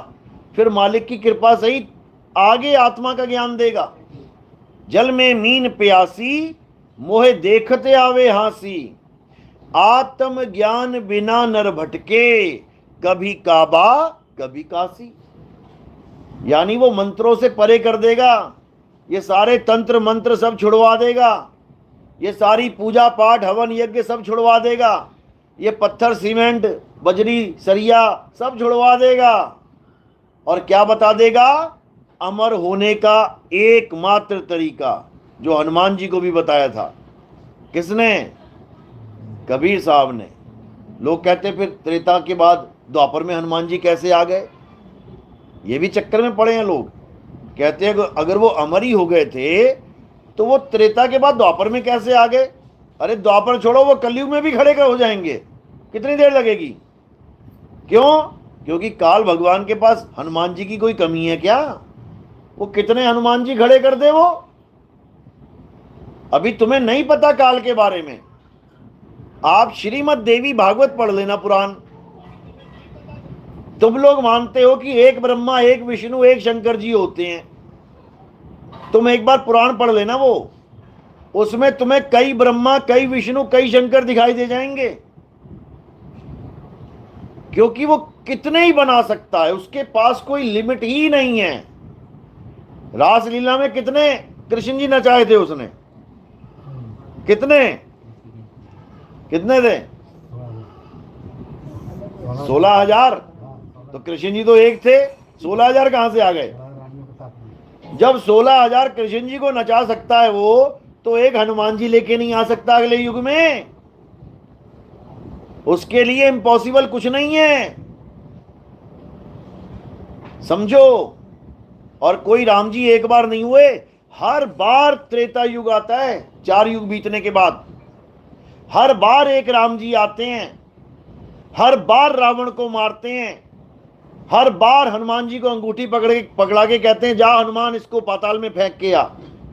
फिर मालिक की कृपा सहित आगे आत्मा का ज्ञान देगा। जल में मीन प्यासी, मोहे देखते आवे हासी, आत्म ज्ञान बिना नर भटके, कभी काबा कभी काशी। यानी वो मंत्रों से परे कर देगा, ये सारे तंत्र मंत्र सब छुड़वा देगा, ये सारी पूजा पाठ हवन यज्ञ सब छुड़वा देगा, ये पत्थर सीमेंट बजरी सरिया सब छुड़वा देगा। और क्या बता देगा? अमर होने का एकमात्र तरीका, जो हनुमान जी को भी बताया था। किसने? कबीर साहब ने। लोग कहते फिर त्रेता के बाद द्वापर में हनुमान जी कैसे आ गए? ये भी चक्कर में पड़े हैं लोग। कहते हैं अगर वो अमर ही हो गए थे तो वो त्रेता के बाद द्वापर में कैसे आ गए? अरे द्वापर छोड़ो, वो कलयुग में भी खड़े हो जाएंगे। कितनी देर लगेगी? क्यों? क्योंकि काल भगवान के पास हनुमान जी की कोई कमी है क्या? वो कितने हनुमान जी खड़े कर दे वो। अभी तुम्हें नहीं पता काल के बारे में। आप श्रीमद् देवी भागवत पढ़ लेना, पुराण। तुम लोग मानते हो कि एक ब्रह्मा एक विष्णु एक शंकर जी होते हैं। तुम एक बार पुराण पढ़ लेना, वो उसमें तुम्हें कई ब्रह्मा कई विष्णु कई शंकर दिखाई दे जाएंगे। क्योंकि वो कितने ही बना सकता है, उसके पास कोई लिमिट ही नहीं है। रासलीला में कितने कृष्ण जी नचाए थे उसने? कितने कितने थे? 16,000। तो कृष्ण जी तो एक थे, 16,000 कहां से आ गए? जब 16,000 कृष्ण जी को नचा सकता है वो, तो एक हनुमान जी लेके नहीं आ सकता अगले युग में? उसके लिए इम्पॉसिबल कुछ नहीं है, समझो। और कोई राम जी एक बार नहीं हुए, हर बार त्रेता युग आता है। 4 युग बीतने के बाद हर बार एक राम जी आते हैं, हर बार रावण को मारते हैं, हर बार हनुमान जी को अंगूठी पकड़ा के कहते हैं जा हनुमान इसको पाताल में फेंक के आ,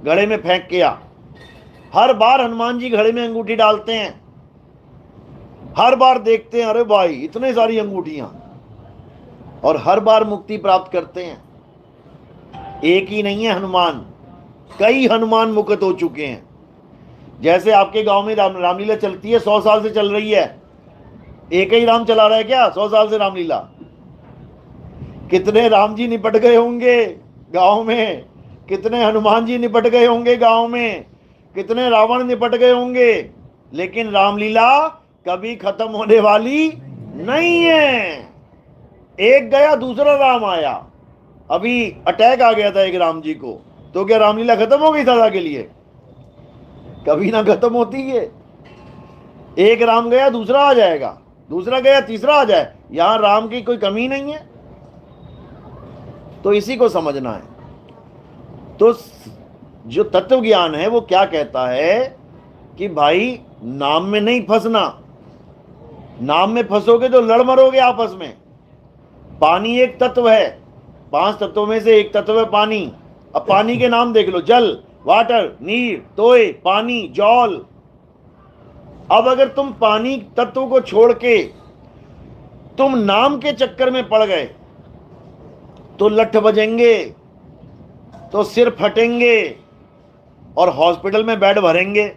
घड़े में फेंक के आ। हर बार हनुमान जी घड़े में अंगूठी डालते हैं। हर बार देखते हैं अरे भाई इतने सारी अंगूठियां, और हर बार मुक्ति प्राप्त करते हैं। एक ही नहीं है हनुमान, कई हनुमान मुक्त हो चुके हैं। जैसे आपके गांव में रामलीला चलती है, 100 साल से चल रही है। एक ही राम चला रहा है क्या 100 साल से रामलीला? कितने राम जी निपट गए होंगे गांव में, कितने हनुमान जी निपट गए होंगे गांव में, कितने रावण निपट गए होंगे, लेकिन रामलीला कभी खत्म होने वाली नहीं है। एक गया दूसरा राम आया। अभी अटैक आ गया था एक राम जी को, तो क्या रामलीला खत्म हो गई सदा के लिए? कभी ना खत्म होती है। एक राम गया दूसरा आ जाएगा, दूसरा गया तीसरा आ जाए। यहां राम की कोई कमी नहीं है। तो इसी को समझना है। तो जो तत्व ज्ञान है वो क्या कहता है कि भाई नाम में नहीं फंसना। नाम में फंसोगे तो लड़ मरोगे आपस में। पानी एक तत्व है, 5 तत्वों में से एक तत्व है पानी। अब पानी के नाम देख लो, जल, वाटर, नीर, तोय, पानी, जौल। अब अगर तुम पानी तत्व को छोड़ के तुम नाम के चक्कर में पड़ गए तो लठ बजेंगे, तो सिर फटेंगे और हॉस्पिटल में बेड भरेंगे।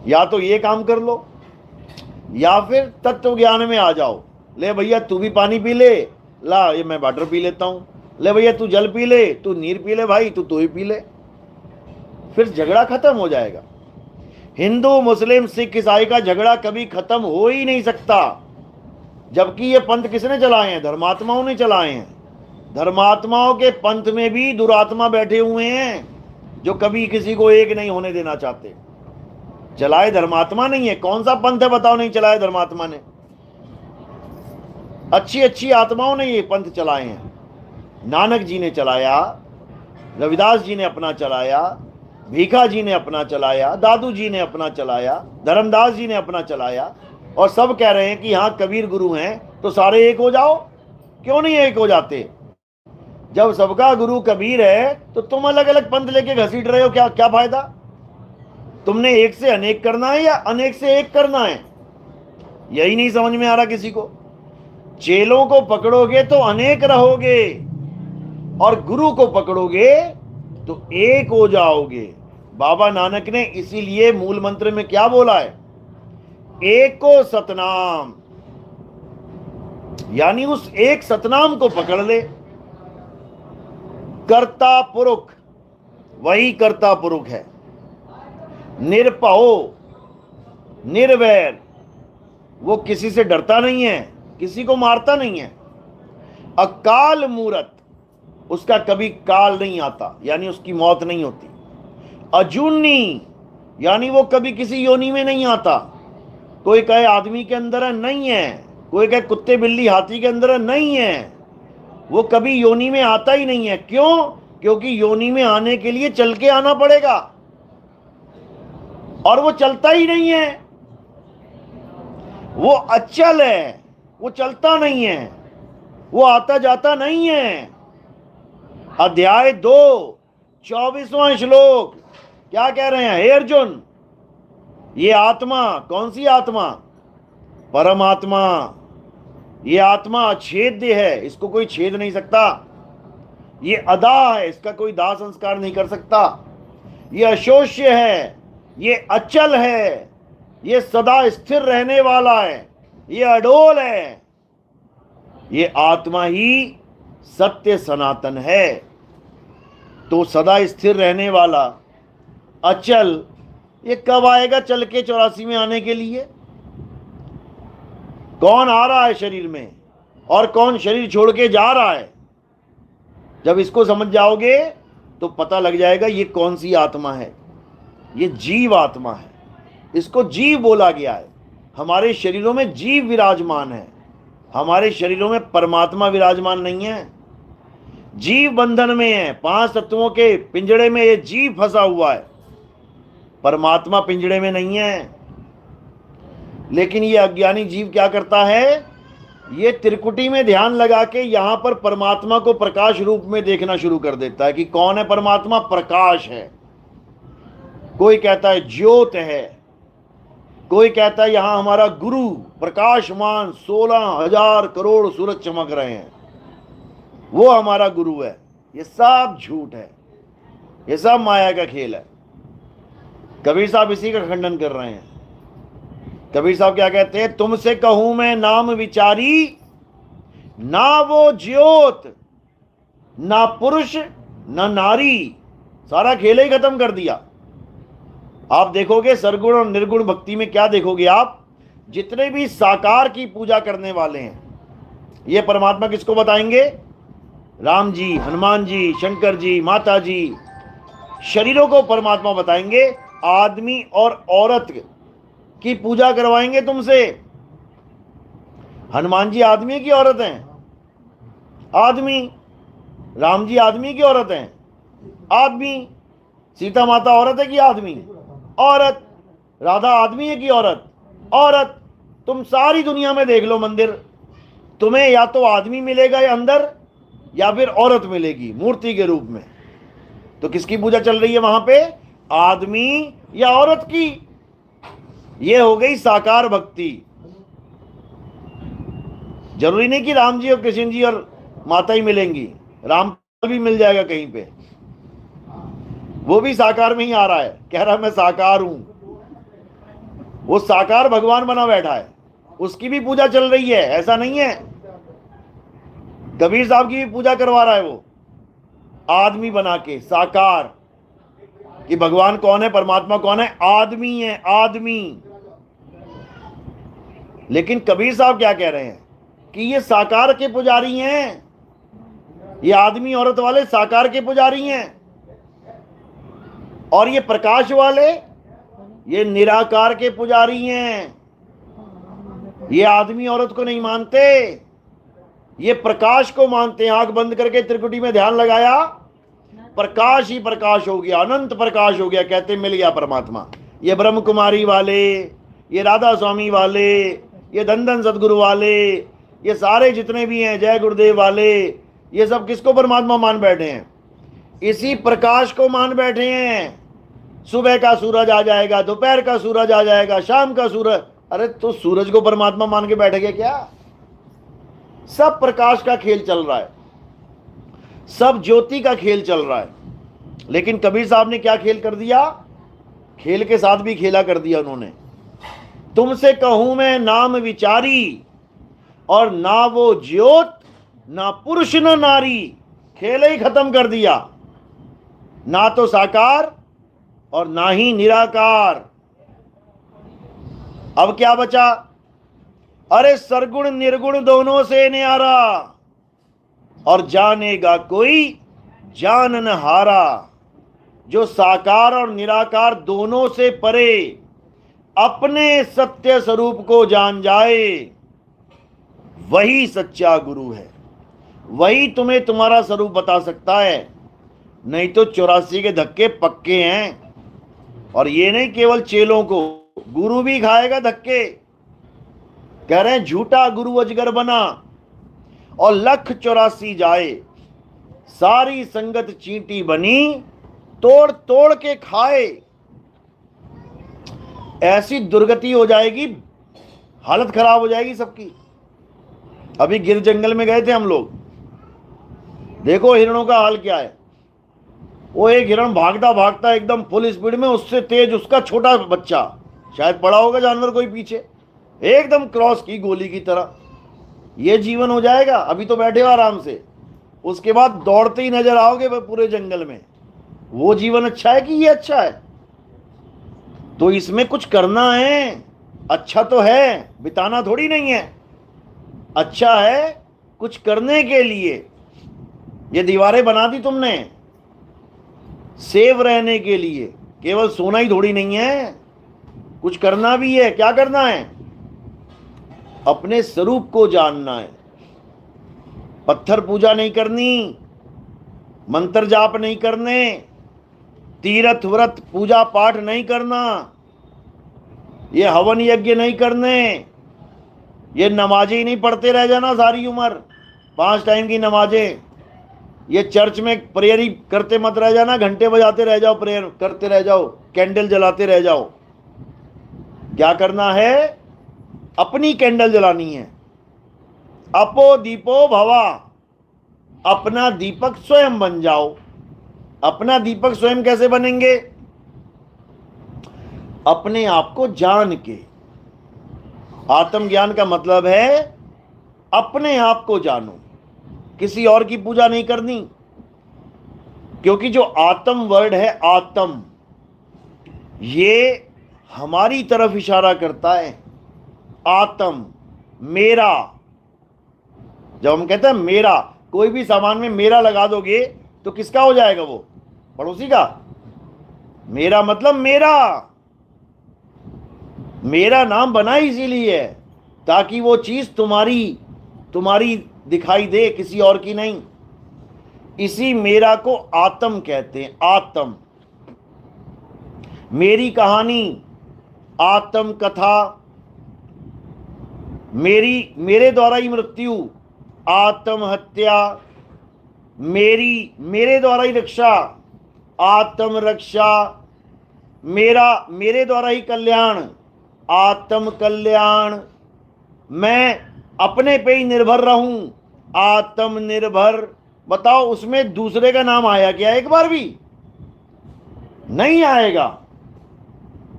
या तो ये काम कर लो, या फिर तत्व ज्ञान में आ जाओ। ले भैया तू भी पानी पी ले, ला ये मैं वाटर पी लेता हूं। ले भैया तू जल पी ले, तू नीर पी ले, भाई तू ही पी ले। फिर झगड़ा खत्म हो जाएगा। हिंदू मुस्लिम सिख ईसाई का झगड़ा कभी खत्म हो ही नहीं सकता। जबकि ये पंथ किसने चलाए हैं? धर्मात्माओं ने चलाए हैं। धर्मात्माओं के पंथ में भी दुरात्मा बैठे हुए हैं जो कभी किसी को एक नहीं होने देना चाहते। चलाए धर्मात्मा नहीं है। कौन सा पंथ है बताओ नहीं चलाए धर्मात्मा ने? अच्छी अच्छी आत्माओं ने ये पंथ चलाए हैं। नानक जी ने चलाया, रविदास जी ने अपना चलाया, भीखा जी ने अपना चलाया, दादू जी ने अपना चलाया, धर्मदास जी ने अपना चलाया, और सब कह रहे हैं कि हाँ कबीर गुरु हैं तो सारे एक हो जाओ। क्यों नहीं एक हो जाते? जब सबका गुरु कबीर है तो तुम अलग अलग पंथ लेके घसीट रहे हो, क्या क्या फायदा? तुमने एक से अनेक करना है या अनेक से एक करना है? यही नहीं समझ में आ रहा किसी को। चेलों को पकड़ोगे तो अनेक रहोगे, और गुरु को पकड़ोगे तो एक हो जाओगे। बाबा नानक ने इसीलिए मूल मंत्र में क्या बोला है? एको सतनाम, यानी उस एक सतनाम को पकड़ ले। कर्ता पुरुष, वही कर्ता पुरुष है। निरपहो, निर्वैर, वो किसी से डरता नहीं है, किसी को मारता नहीं है। अकाल मूरत, उसका कभी काल नहीं आता, यानी उसकी मौत नहीं होती। अजूनी, यानी वो कभी किसी योनि में नहीं आता। कोई कहे आदमी के अंदर है, नहीं है। कोई कहे कुत्ते बिल्ली हाथी के अंदर है, नहीं है। वो कभी योनि में आता ही नहीं है। क्यों? क्योंकि योनि में आने के लिए चल के आना पड़ेगा, और वो चलता ही नहीं है। वो अचल है, वो चलता नहीं है, वो आता जाता नहीं है। अध्याय 2 24वां श्लोक क्या कह रहे हैं? हे अर्जुन, ये आत्मा कौन सी आत्मा? परमात्मा। ये आत्मा अछेद्य है, इसको कोई छेद नहीं सकता। ये अदा है, इसका कोई दाह संस्कार नहीं कर सकता। ये अशोष्य है, ये अचल है, ये सदा स्थिर रहने वाला है, ये अडोल है। ये आत्मा ही सत्य सनातन है। तो सदा स्थिर रहने वाला अचल, ये कब आएगा चल के 84 में आने के लिए? कौन आ रहा है शरीर में और कौन शरीर छोड़ के जा रहा है? जब इसको समझ जाओगे तो पता लग जाएगा ये कौन सी आत्मा है। ये जीव आत्मा है, इसको जीव बोला गया है। हमारे शरीरों में जीव विराजमान है, हमारे शरीरों में परमात्मा विराजमान नहीं है। जीव बंधन में है, 5 तत्वों के पिंजड़े में ये जीव फंसा हुआ है, परमात्मा पिंजड़े में नहीं है। लेकिन ये अज्ञानी जीव क्या करता है? ये त्रिकुटी में ध्यान लगा के यहां पर परमात्मा को प्रकाश रूप में देखना शुरू कर देता है कि कौन है परमात्मा? प्रकाश है। कोई कहता है ज्योत है, कोई कहता है यहां हमारा गुरु प्रकाशमान 16,000 करोड़ सूरज चमक रहे हैं, वो हमारा गुरु है। ये सब झूठ है, ये सब माया का खेल है। कबीर साहब इसी का खंडन कर रहे हैं। कबीर साहब क्या कहते हैं? तुमसे कहूं मैं नाम विचारी, ना वो ज्योत, ना पुरुष, ना नारी। सारा खेल ही खत्म कर दिया। आप देखोगे सरगुण और निर्गुण भक्ति में क्या देखोगे आप? जितने भी साकार की पूजा करने वाले हैं, ये परमात्मा किसको बताएंगे? राम जी, हनुमान जी, शंकर जी, माता जी, शरीरों को परमात्मा बताएंगे। आदमी और औरत की पूजा करवाएंगे तुमसे। हनुमान जी आदमी की औरत हैं? आदमी। राम जी आदमी की औरत हैं? आदमी। सीता माता औरत है कि आदमी? औरत। राधा आदमी है कि औरत? औरत। तुम सारी दुनिया में देख लो मंदिर, तुम्हें या तो आदमी मिलेगा या अंदर, या फिर औरत मिलेगी मूर्ति के रूप में। तो किसकी पूजा चल रही है वहां पे? आदमी या औरत की। ये हो गई साकार भक्ति। जरूरी नहीं कि राम जी और कृष्ण जी और माता ही मिलेंगी, राम भी मिल जाएगा कहीं पे, वो भी साकार में ही आ रहा है, कह रहा है मैं साकार हूं। वो साकार भगवान बना बैठा है, उसकी भी पूजा चल रही है, ऐसा नहीं है। कबीर साहब की भी पूजा करवा रहा है वो, आदमी बना के साकार, कि भगवान कौन है, परमात्मा कौन है? आदमी है, आदमी। लेकिन कबीर साहब क्या कह रहे हैं कि ये साकार के पुजारी हैं, ये आदमी औरत वाले साकार के पुजारी हैं, और ये प्रकाश वाले ये निराकार के पुजारी हैं। ये आदमी औरत को नहीं मानते, ये प्रकाश को मानते हैं। आंख बंद करके त्रिकुटी में ध्यान लगाया, प्रकाश ही प्रकाश हो गया, अनंत प्रकाश हो गया, कहते मिल गया परमात्मा। ये ब्रह्म कुमारी वाले, ये राधा स्वामी वाले, ये धन सदगुरु वाले, ये सारे जितने भी हैं जय गुरुदेव वाले, ये सब किसको परमात्मा मान बैठे हैं? इसी प्रकाश को मान बैठे हैं। सुबह का सूरज आ जाएगा, दोपहर का सूरज आ जाएगा, शाम का सूरज। अरे तो सूरज को परमात्मा मान के बैठ गए क्या? सब प्रकाश का खेल चल रहा है, सब ज्योति का खेल चल रहा है। लेकिन कबीर साहब ने क्या खेल कर दिया? खेल के साथ भी खेला कर दिया उन्होंने। तुमसे कहूं मैं नाम विचारी, और ना वो ज्योत ना पुरुष न नारी। खेल ही खत्म कर दिया, ना तो साकार और ना ही निराकार। अब क्या बचा? अरे सरगुण निर्गुण दोनों से न्यारा, और जानेगा कोई जान न हारा। जो साकार और निराकार दोनों से परे अपने सत्य स्वरूप को जान जाए, वही सच्चा गुरु है। वही तुम्हें तुम्हारा स्वरूप बता सकता है। नहीं तो 84 के धक्के पक्के हैं। और ये नहीं केवल चेलों को, गुरु भी खाएगा धक्के। कह रहे हैं झूठा गुरु अजगर बना, और 184 जाए। सारी संगत चींटी बनी, तोड़ तोड़ के खाए। ऐसी दुर्गति हो जाएगी, हालत खराब हो जाएगी सबकी। अभी गिर जंगल में गए थे हम लोग, देखो हिरणों का हाल क्या है। वो एक हिरण भागता भागता एकदम फुल स्पीड में, उससे तेज उसका छोटा बच्चा, शायद पड़ा होगा जानवर कोई पीछे, एकदम क्रॉस की गोली की तरह। ये जीवन हो जाएगा? अभी तो बैठे हो आराम से, उसके बाद दौड़ते ही नजर आओगे पूरे जंगल में। वो जीवन अच्छा है कि ये अच्छा है? तो इसमें कुछ करना है। अच्छा तो है, बिताना थोड़ी नहीं है। अच्छा है कुछ करने के लिए। ये दीवारें बना दी तुमने सेव रहने के लिए, केवल सोना ही थोड़ी नहीं है, कुछ करना भी है। क्या करना है? अपने स्वरूप को जानना है। पत्थर पूजा नहीं करनी, मंत्र जाप नहीं करने, तीर्थ व्रत पूजा पाठ नहीं करना, ये हवन यज्ञ नहीं करने, ये नमाजें ही नहीं पढ़ते रह जाना सारी उम्र, 5 टाइम की नमाजें। ये चर्च में प्रेयर ही करते मत रह जाना, घंटे बजाते रह जाओ, प्रेयर करते रह जाओ, कैंडल जलाते रह जाओ। क्या करना है? अपनी कैंडल जलानी है। अपो दीपो भवा, अपना दीपक स्वयं बन जाओ। अपना दीपक स्वयं कैसे बनेंगे? अपने आप को जान के। आत्मज्ञान का मतलब है अपने आप को जानो, किसी और की पूजा नहीं करनी। क्योंकि जो आत्म वर्ड है, आत्म, ये हमारी तरफ इशारा करता है। आत्म, मेरा। जब हम कहते हैं मेरा, कोई भी सामान में मेरा लगा दोगे तो किसका हो जाएगा? वो पड़ोसी का। मेरा मतलब मेरा। मेरा नाम बना इसीलिए है ताकि वो चीज तुम्हारी दिखाई दे, किसी और की नहीं। इसी मेरा को आत्म कहते हैं। आत्म, मेरी कहानी, आत्म कथा, मेरे द्वारा ही मृत्यु, आत्महत्या, मेरे द्वारा ही रक्षा, आत्म रक्षा, मेरे द्वारा ही कल्याण, आत्म कल्याण। मैं अपने पे ही निर्भर रहूं, आत्मनिर्भर। बताओ उसमें दूसरे का नाम आया क्या एक बार भी? नहीं आएगा,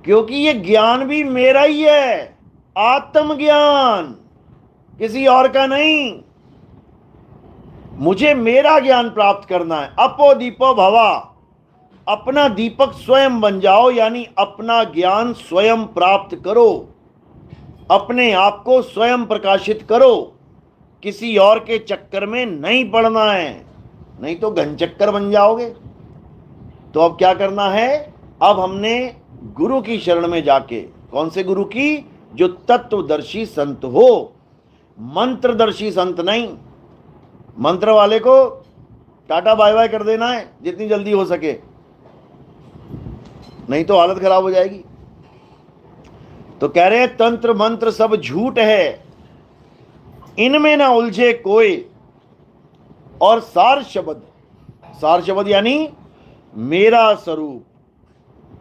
क्योंकि ये ज्ञान भी मेरा ही है। आत्मज्ञान, किसी और का नहीं। मुझे मेरा ज्ञान प्राप्त करना है। अपो दीपो भवा, अपना दीपक स्वयं बन जाओ, यानी अपना ज्ञान स्वयं प्राप्त करो, अपने आप को स्वयं प्रकाशित करो। किसी और के चक्कर में नहीं पड़ना है, नहीं तो घन चक्कर बन जाओगे। तो अब क्या करना है? अब हमने गुरु की शरण में जाके। कौन से गुरु की? जो तत्वदर्शी संत हो, मंत्रदर्शी संत नहीं। मंत्र वाले को टाटा बाय बाय कर देना है जितनी जल्दी हो सके, नहीं तो हालत खराब हो जाएगी। तो कह रहे हैं तंत्र मंत्र सब झूठ है, इनमें ना उलझे कोई। और सार शब्द यानी मेरा स्वरूप,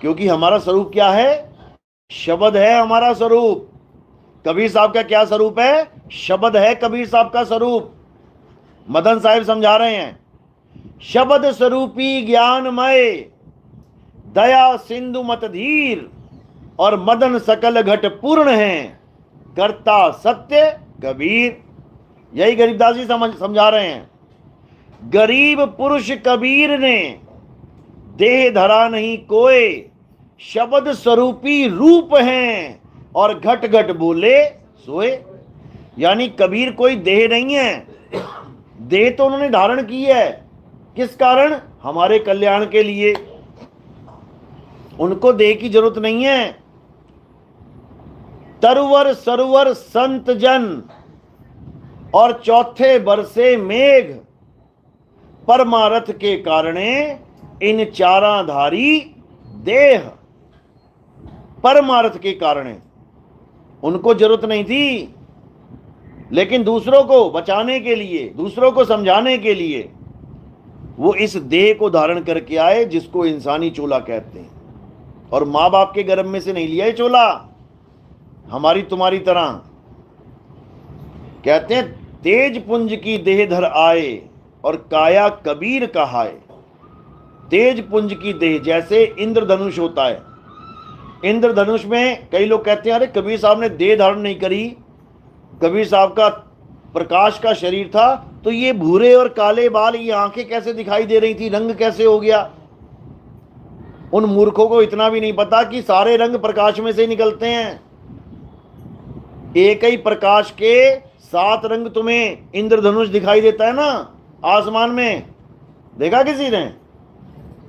क्योंकि हमारा स्वरूप क्या है? शब्द है हमारा स्वरूप। कबीर साहब का क्या स्वरूप है? शब्द है कबीर साहब का स्वरूप। मदन साहिब समझा रहे हैं, शब्द स्वरूपी ज्ञानमय, दया सिंधु मत धीर, और मदन सकल घट पूर्ण है, करता सत्य कबीर। यही गरीबदास जी समझा रहे हैं। गरीब पुरुष कबीर ने देह धरा नहीं कोय, शब्द स्वरूपी रूप हैं, और घट घट बोले सोए। यानी कबीर कोई देह नहीं है, देह तो उन्होंने धारण की है। किस कारण? हमारे कल्याण के लिए। उनको देह की जरूरत नहीं है। तरवर सरवर संत जन, और चौथे बरसे मेघ, परमारथ के कारणे इन चाराधारी देह। परमारथ के कारणे उनको जरूरत नहीं थी, लेकिन दूसरों को बचाने के लिए, दूसरों को समझाने के लिए वो इस देह को धारण करके आए, जिसको इंसानी चोला कहते हैं। और मां बाप के गर्भ में से नहीं लिया ये चोला, हमारी तुम्हारी तरह। कहते हैं तेज पुंज की देह धर आए, और काया कबीर कहाए। तेज पुंज की देह, जैसे इंद्रधनुष होता है। इंद्रधनुष में कई लोग कहते हैं अरे कबीर साहब ने देह धारण नहीं करी, कबीर साहब का प्रकाश का शरीर था, तो ये भूरे और काले बाल, ये आंखें कैसे दिखाई दे रही थी, रंग कैसे हो गया? उन मूर्खों को इतना भी नहीं पता कि सारे रंग प्रकाश में से निकलते हैं। एक ही प्रकाश के 7 रंग तुम्हें इंद्रधनुष दिखाई देता है ना आसमान में, देखा किसी ने?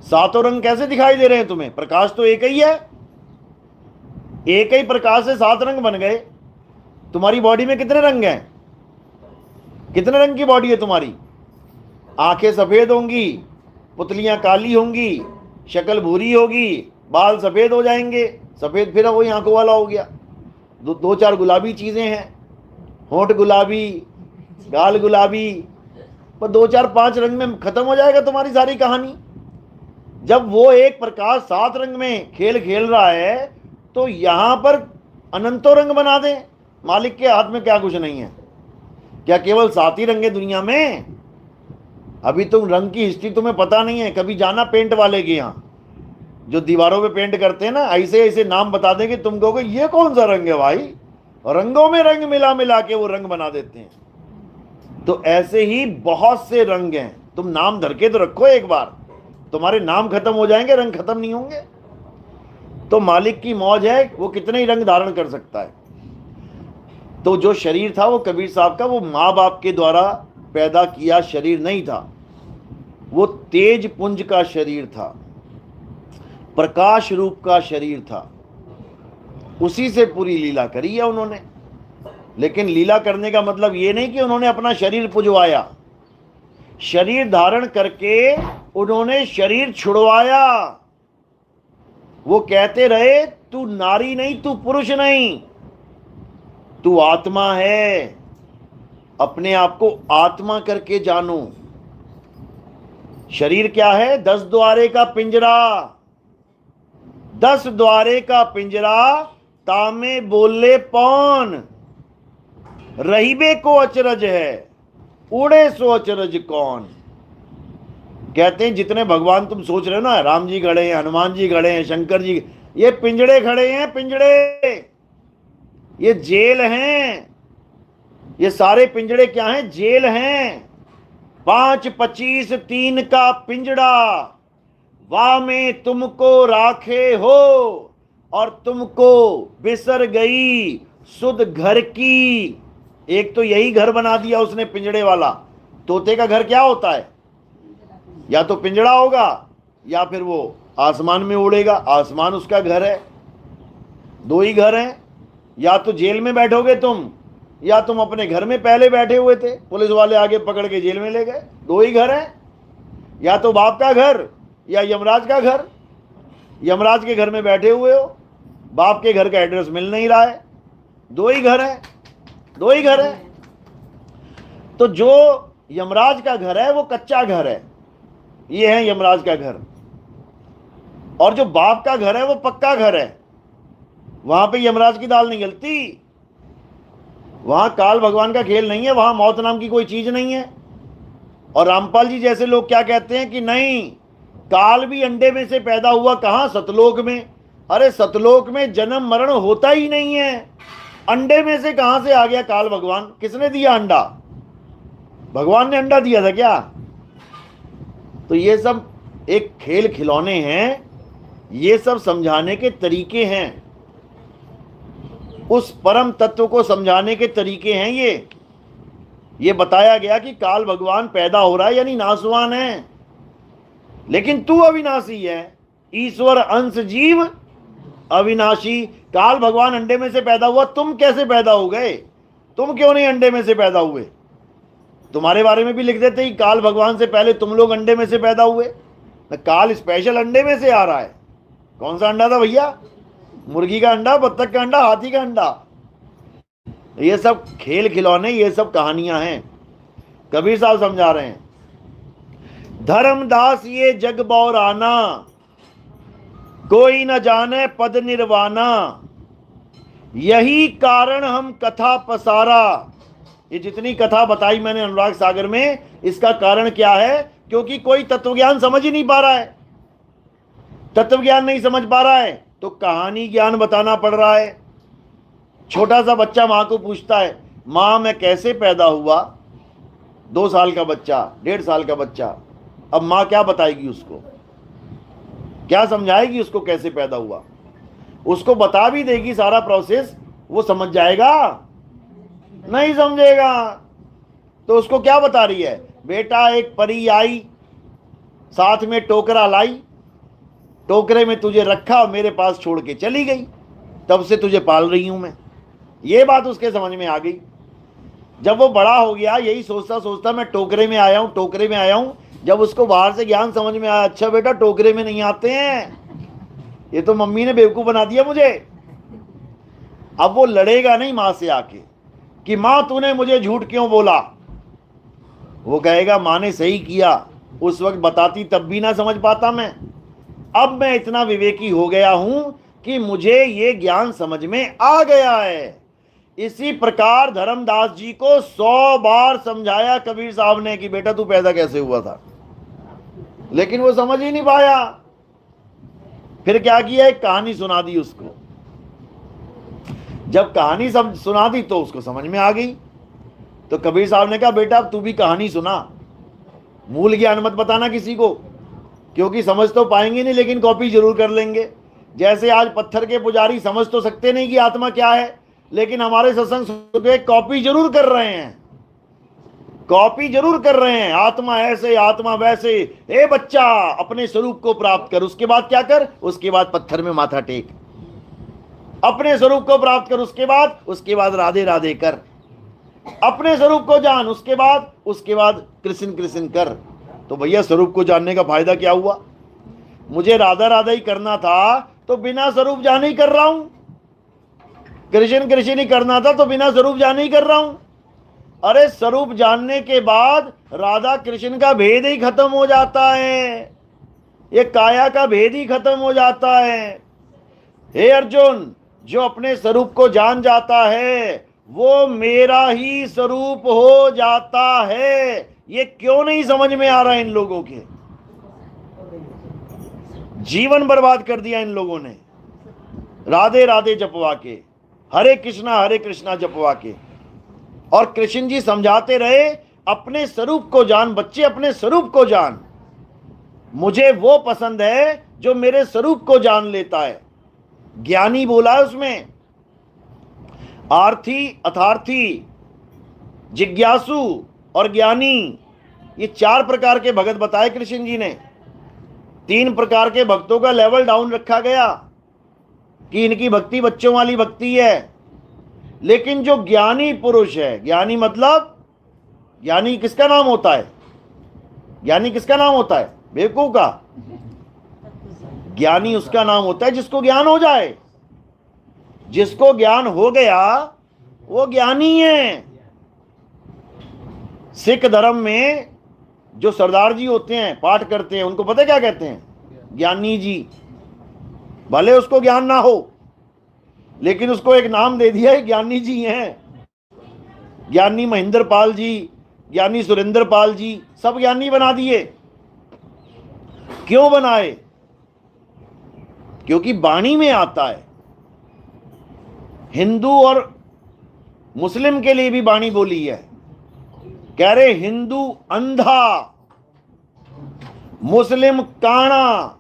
7 रंग कैसे दिखाई दे रहे हैं तुम्हें? प्रकाश तो एक ही है। एक ही प्रकाश से 7 रंग बन गए। तुम्हारी बॉडी में कितने रंग हैं? कितने रंग की बॉडी है तुम्हारी? आंखें सफेद होंगी, पुतलियां काली होंगी, शक्ल भूरी होगी, बाल सफेद हो जाएंगे। सफेद फिर वही आंखों वाला हो गया। 2-4 गुलाबी चीजें हैं, होंठ गुलाबी, गाल गुलाबी, पर 2-4-5 रंग में खत्म हो जाएगा तुम्हारी सारी कहानी। जब वो एक प्रकाश 7 रंग में खेल खेल रहा है, तो यहां पर अनंतों रंग बना दे। मालिक के हाथ में क्या कुछ नहीं है? क्या केवल 7 ही रंग है दुनिया में? अभी तुम रंग की हिस्ट्री तुम्हें पता नहीं है। कभी जाना पेंट वाले के यहाँ, जो दीवारों पे पेंट करते हैं ना, ऐसे ऐसे नाम बता देंगे, तुम कहोगे ये कौन सा रंग है भाई? रंगों में रंग मिला मिला के वो रंग बना देते हैं। तो ऐसे ही बहुत से रंग हैं, तुम नाम धर के तो रखो एक बार, तुम्हारे नाम खत्म हो जाएंगे, रंग खत्म नहीं होंगे। तो मालिक की मौज है, वो कितने ही रंग धारण कर सकता है। तो जो शरीर था वो कबीर साहब का, वो माँ बाप के द्वारा पैदा किया शरीर नहीं था, वो तेज पुंज का शरीर था, प्रकाश रूप का शरीर था। उसी से पूरी लीला करी है उन्होंने। लेकिन लीला करने का मतलब ये नहीं कि उन्होंने अपना शरीर पुजवाया। शरीर धारण करके उन्होंने शरीर छुड़वाया। वो कहते रहे तू नारी नहीं, तू पुरुष नहीं, तू आत्मा है। अपने आप को आत्मा करके जानो। शरीर क्या है? 10 द्वारे का पिंजरा। 10 द्वारे का पिंजरा, तामे बोले पौन, रहीबे को अचरज है, उड़े सो अचरज कौन। कहते हैं जितने भगवान तुम सोच रहे हो ना, राम जी खड़े हैं, हनुमान जी खड़े हैं, शंकर जी, ये पिंजड़े खड़े हैं, पिंजड़े, ये जेल हैं। ये सारे पिंजड़े क्या हैं? जेल हैं। 5, 25, 3 का पिंजड़ा, वाह में तुमको राखे हो, और तुमको बिसर गई सुध घर की। एक तो यही घर बना दिया उसने पिंजड़े वाला। तोते का घर क्या होता है? या तो पिंजड़ा होगा, या फिर वो आसमान में उड़ेगा, आसमान उसका घर है। दो ही घर हैं, या तो जेल में बैठोगे तुम, या तुम अपने घर में पहले बैठे हुए थे, पुलिस वाले आगे पकड़ के जेल में ले गए। दो ही घर हैं, या तो बाप का घर या यमराज का घर। यमराज के घर में बैठे हुए हो, बाप के घर का एड्रेस मिल नहीं रहा है। दो ही घर है, दो ही घर है। तो जो यमराज का घर है वो कच्चा घर है, ये है यमराज का घर। और जो बाप का घर है वो पक्का घर है, वहां पे यमराज की दाल नहीं गलती। वहां काल भगवान का खेल नहीं है, वहां मौत नाम की कोई चीज नहीं है। और रामपाल जी जैसे लोग क्या कहते हैं कि नहीं, काल भी अंडे में से पैदा हुआ, कहां, सतलोक में। अरे सतलोक में जन्म मरण होता ही नहीं है, अंडे में से कहां से आ गया काल भगवान? किसने दिया अंडा? भगवान ने अंडा दिया था क्या? तो ये सब एक खेल खिलौने हैं, ये सब समझाने के तरीके हैं, उस परम तत्व को समझाने के तरीके हैं। ये बताया गया कि काल भगवान पैदा हो रहा है यानी नासवान है, लेकिन तू अविनाशी है। ईश्वर अंश जीव अविनाशी। काल भगवान अंडे में से पैदा हुआ, तुम कैसे पैदा हो गए? तुम क्यों नहीं अंडे में से पैदा हुए? तुम्हारे बारे में भी लिख देते ही काल भगवान से पहले तुम लोग अंडे में से पैदा हुए। काल स्पेशल अंडे में से आ रहा है। कौन सा अंडा था भैया? मुर्गी का अंडा, बत्तख का अंडा, हाथी का अंडा। ये सब खेल खिलौने, ये सब कहानियां हैं। कबीर साहब समझा रहे हैं, धर्मदास ये जग बौराना, कोई न जाने पद निर्वाणा, यही कारण हम कथा पसारा। ये जितनी कथा बताई मैंने अनुराग सागर में, इसका कारण क्या है? क्योंकि कोई तत्वज्ञान समझ ही नहीं पा रहा है। तत्वज्ञान नहीं समझ पा रहा है तो कहानी ज्ञान बताना पड़ रहा है। छोटा सा बच्चा मां को पूछता है, मां मैं कैसे पैदा हुआ? 2 साल का बच्चा, 1.5 साल का बच्चा। अब मां क्या बताएगी उसको? क्या समझाएगी उसको कैसे पैदा हुआ? उसको बता भी देगी सारा प्रोसेस, वो समझ जाएगा? नहीं समझेगा। तो उसको क्या बता रही है? बेटा एक परी आई, साथ में टोकरा लाई, टोकरे में तुझे रखा और मेरे पास छोड़ के चली गई, तब से तुझे पाल रही हूं मैं। ये बात उसके समझ में आ गई। जब वो बड़ा हो गया, यही सोचता सोचता मैं टोकरे में आया हूं, टोकरे में आया हूं। जब उसको बाहर से ज्ञान समझ में आया, अच्छा बेटा टोकरे में नहीं आते हैं, ये तो मम्मी ने बेवकूफ बना दिया मुझे। अब वो लड़ेगा नहीं मां से आके कि मां तूने मुझे झूठ क्यों बोला। वो कहेगा मां ने सही किया, उस वक्त बताती तब भी ना समझ पाता मैं। अब मैं इतना विवेकी हो गया हूं कि मुझे ये ज्ञान समझ में आ गया है। इसी प्रकार धर्मदास जी को 100 बार समझाया कबीर साहब ने कि बेटा तू पैदा कैसे हुआ था, लेकिन वो समझ ही नहीं पाया। फिर क्या किया? एक कहानी सुना दी उसको। जब कहानी सब सुना दी तो उसको समझ में आ गई। तो कबीर साहब ने कहा बेटा अब तू भी कहानी सुना, मूल ज्ञान मत बताना किसी को, क्योंकि समझ तो पाएंगे नहीं लेकिन कॉपी जरूर कर लेंगे। जैसे आज पत्थर के पुजारी समझ तो सकते नहीं कि आत्मा क्या है, लेकिन हमारे सत्संग सुन के कॉपी जरूर कर रहे हैं, कॉपी जरूर कर रहे हैं। आत्मा ऐसे, आत्मा वैसे। ए बच्चा अपने स्वरूप को प्राप्त कर, उसके बाद क्या कर? उसके बाद पत्थर में माथा टेक, अपने स्वरूप को प्राप्त कर, उसके बाद राधे राधे कर, अपने स्वरूप को जान, उसके बाद कृष्ण कृष्ण कर। तो भैया स्वरूप को जानने का फायदा क्या हुआ? मुझे राधा राधा ही करना था तो बिना स्वरूप जाने ही कर रहा हूं, कृष्ण कृष्ण ही करना था तो बिना स्वरूप जाने ही कर रहा हूं। अरे स्वरूप जानने के बाद राधा कृष्ण का भेद ही खत्म हो जाता है, ये काया का भेद ही खत्म हो जाता है। हे अर्जुन, जो अपने स्वरूप को जान जाता है वो मेरा ही स्वरूप हो जाता है। ये क्यों नहीं समझ में आ रहा इन लोगों के? जीवन बर्बाद कर दिया इन लोगों ने राधे राधे जपवा के, हरे कृष्णा जपवा के। और कृष्ण जी समझाते रहे अपने स्वरूप को जान बच्चे, अपने स्वरूप को जान। मुझे वो पसंद है जो मेरे स्वरूप को जान लेता है। ज्ञानी बोला है उसमें, आर्थी, अथार्थी, जिज्ञासु और ज्ञानी, ये 4 प्रकार के भगत बताए कृष्ण जी ने। 3 प्रकार के भक्तों का लेवल डाउन रखा गया। कि इनकी भक्ति बच्चों वाली भक्ति है। लेकिन जो ज्ञानी पुरुष है, ज्ञानी मतलब, ज्ञानी किसका नाम होता है? ज्ञानी किसका नाम होता है? बेवकूफ का? ज्ञानी उसका नाम होता है जिसको ज्ञान हो जाए। जिसको ज्ञान हो गया वो ज्ञानी है। सिख धर्म में जो सरदार जी होते हैं, पाठ करते हैं, उनको पता क्या कहते हैं? ज्ञानी जी। भले उसको ज्ञान ना हो, लेकिन उसको एक नाम दे दिया है, ज्ञानी जी हैं। ज्ञानी महेंद्र पाल जी, ज्ञानी सुरेंद्र पाल जी, सब ज्ञानी बना दिए। क्यों बनाए? क्योंकि वाणी में आता है। हिंदू और मुस्लिम के लिए भी वाणी बोली है। कह रहे हिंदू अंधा, मुस्लिम काना,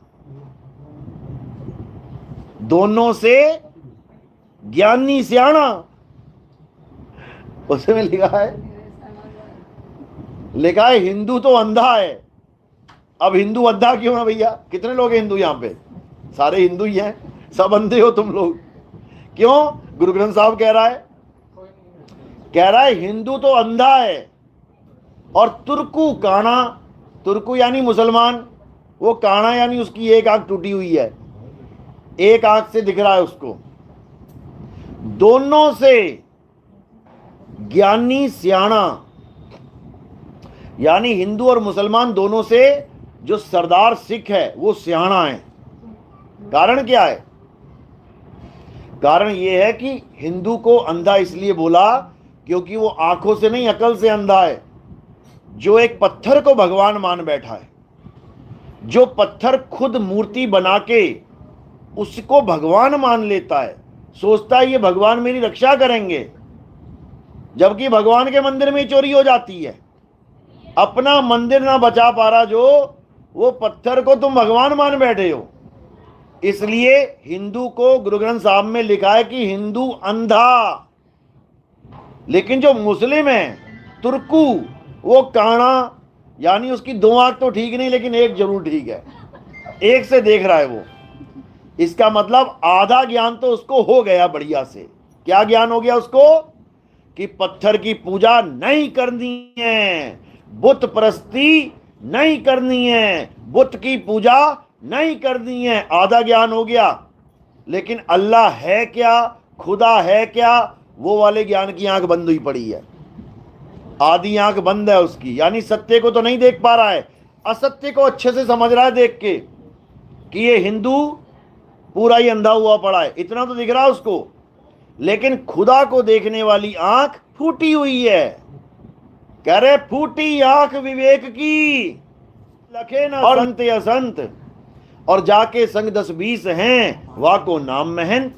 दोनों से ज्ञानी सियाना। उसमें लिखा है हिंदू तो अंधा है। अब हिंदू अंधा क्यों है भैया? कितने लोग हैं हिंदू? यहां पे सारे हिंदू ही हैं, सब अंधे हो तुम लोग? क्यों? गुरु ग्रंथ साहब कह रहा है हिंदू तो अंधा है और तुर्कू काना, तुर्कू यानी मुसलमान, वो काना यानी उसकी एक आंख टूटी हुई है, एक आंख से दिख रहा है उसको। दोनों से ज्ञानी सियाना, यानी हिंदू और मुसलमान दोनों से जो सरदार सिख है वो सियाना है। कारण क्या है? कारण यह है कि हिंदू को अंधा इसलिए बोला क्योंकि वो आंखों से नहीं, अकल से अंधा है। जो एक पत्थर को भगवान मान बैठा है, जो पत्थर खुद मूर्ति बना के उसको भगवान मान लेता है, सोचता है ये भगवान मेरी रक्षा करेंगे, जबकि भगवान के मंदिर में चोरी हो जाती है। अपना मंदिर ना बचा पा रहा जो, वो पत्थर को तुम भगवान मान बैठे हो। इसलिए हिंदू को गुरु ग्रंथ साहब में लिखा है कि हिंदू अंधा। लेकिन जो मुस्लिम है तुर्कू, वो काना, यानी उसकी दो आंख तो ठीक नहीं लेकिन एक जरूर ठीक है, एक से देख रहा है वो। इसका मतलब आधा ज्ञान तो उसको हो गया बढ़िया से। क्या ज्ञान हो गया उसको? कि पत्थर की पूजा नहीं करनी है, बुत परस्ती नहीं करनी है, बुत की पूजा नहीं करनी है। आधा ज्ञान हो गया। लेकिन अल्लाह है क्या, खुदा है क्या, वो वाले ज्ञान की आंख बंद हुई पड़ी है। आधी आंख बंद है उसकी, यानी सत्य को तो नहीं देख पा रहा है, असत्य को अच्छे से समझ रहा है देख के कि ये हिंदू पूरा ही अंधा हुआ पड़ा है, इतना तो दिख रहा है उसको। लेकिन खुदा को देखने वाली आंख फूटी हुई है। कह रहे फूटी आंख विवेक की, लखे ना संत या संत, और जाके संग 10-20 हैं वा को नाम महंत।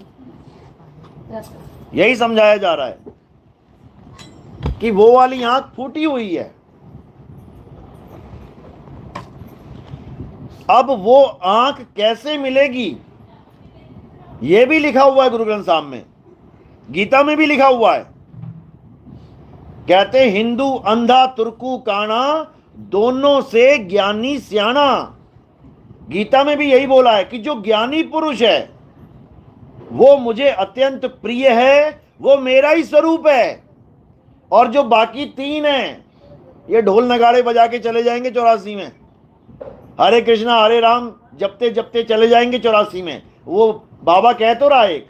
यही समझाया जा रहा है कि वो वाली आंख फूटी हुई है। अब वो आंख कैसे मिलेगी? यह भी लिखा हुआ है गुरु ग्रंथ साहब में, गीता में भी लिखा हुआ है। कहते हिंदू अंधा तुर्कू काना, दोनों से ज्ञानी सियाना। गीता में भी यही बोला है कि जो ज्ञानी पुरुष है वो मुझे अत्यंत प्रिय है, वो मेरा ही स्वरूप है। और जो बाकी तीन हैं, ये ढोल नगाड़े बजा के चले जाएंगे 84 में, हरे कृष्णा हरे राम जपते जपते चले जाएंगे 84 में। वो बाबा कह तो रहा है, एक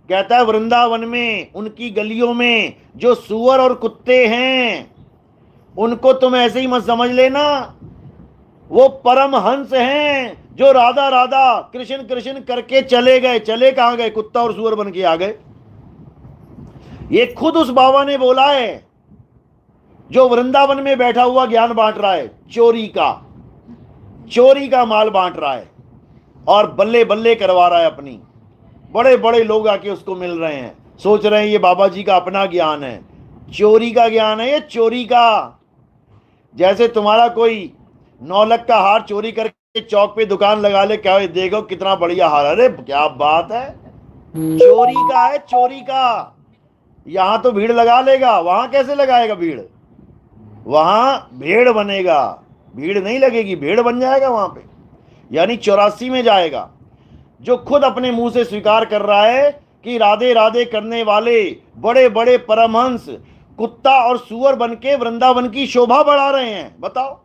कहता है वृंदावन में उनकी गलियों में जो सुअर और कुत्ते हैं उनको तुम ऐसे ही मत समझ लेना, वो परम हंस हैं जो राधा राधा कृष्ण कृष्ण करके चले गए। चले कहां गए? कुत्ता और सुअर बन के आ गए। ये खुद उस बाबा ने बोला है जो वृंदावन में बैठा हुआ ज्ञान बांट रहा है, चोरी का माल बांट रहा है और बल्ले बल्ले करवा रहा है अपनी। बड़े बड़े लोग आके उसको मिल रहे हैं, सोच रहे हैं ये बाबा जी का अपना ज्ञान है। चोरी का ज्ञान है ये, चोरी का। जैसे तुम्हारा कोई 9 लाख का हार चोरी करके चौक पे दुकान लगा ले, क्या देखो कितना बढ़िया हार, अरे क्या बात है, चोरी का है, चोरी का। यहां तो भीड़ लगा लेगा, वहां कैसे लगाएगा भीड़? वहां भेड़ बनेगा, भीड़ नहीं लगेगी, भेड़ बन जाएगा वहां पे। यानी 84 में जाएगा। जो खुद अपने मुंह से स्वीकार कर रहा है कि राधे राधे करने वाले बड़े बड़े परमहंस कुत्ता और सुअर बन के वृंदावन की शोभा बढ़ा रहे हैं। बताओ,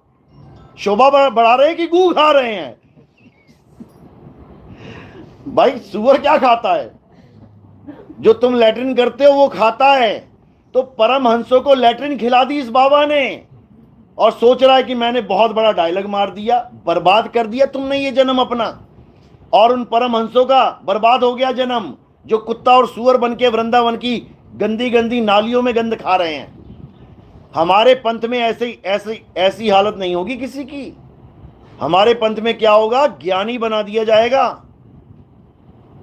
शोभा बढ़ा रहे हैं कि गू खा रहे हैं? भाई सुअर क्या खाता है? जो तुम लैट्रिन करते हो वो खाता है। तो परमहंसों को लैट्रिन खिला दी इस बाबा ने, और सोच रहा है कि मैंने बहुत बड़ा डायलॉग मार दिया, बर्बाद कर दिया तुमने ये जन्म अपना, और उन परमहंसों का बर्बाद हो गया जन्म, जो कुत्ता और सुअर बन के वृंदावन की गंदी गंदी नालियों में गंद खा रहे हैं। हमारे पंथ में ऐसी हालत नहीं होगी किसी की। हमारे पंथ में क्या होगा? ज्ञानी बना दिया जाएगा।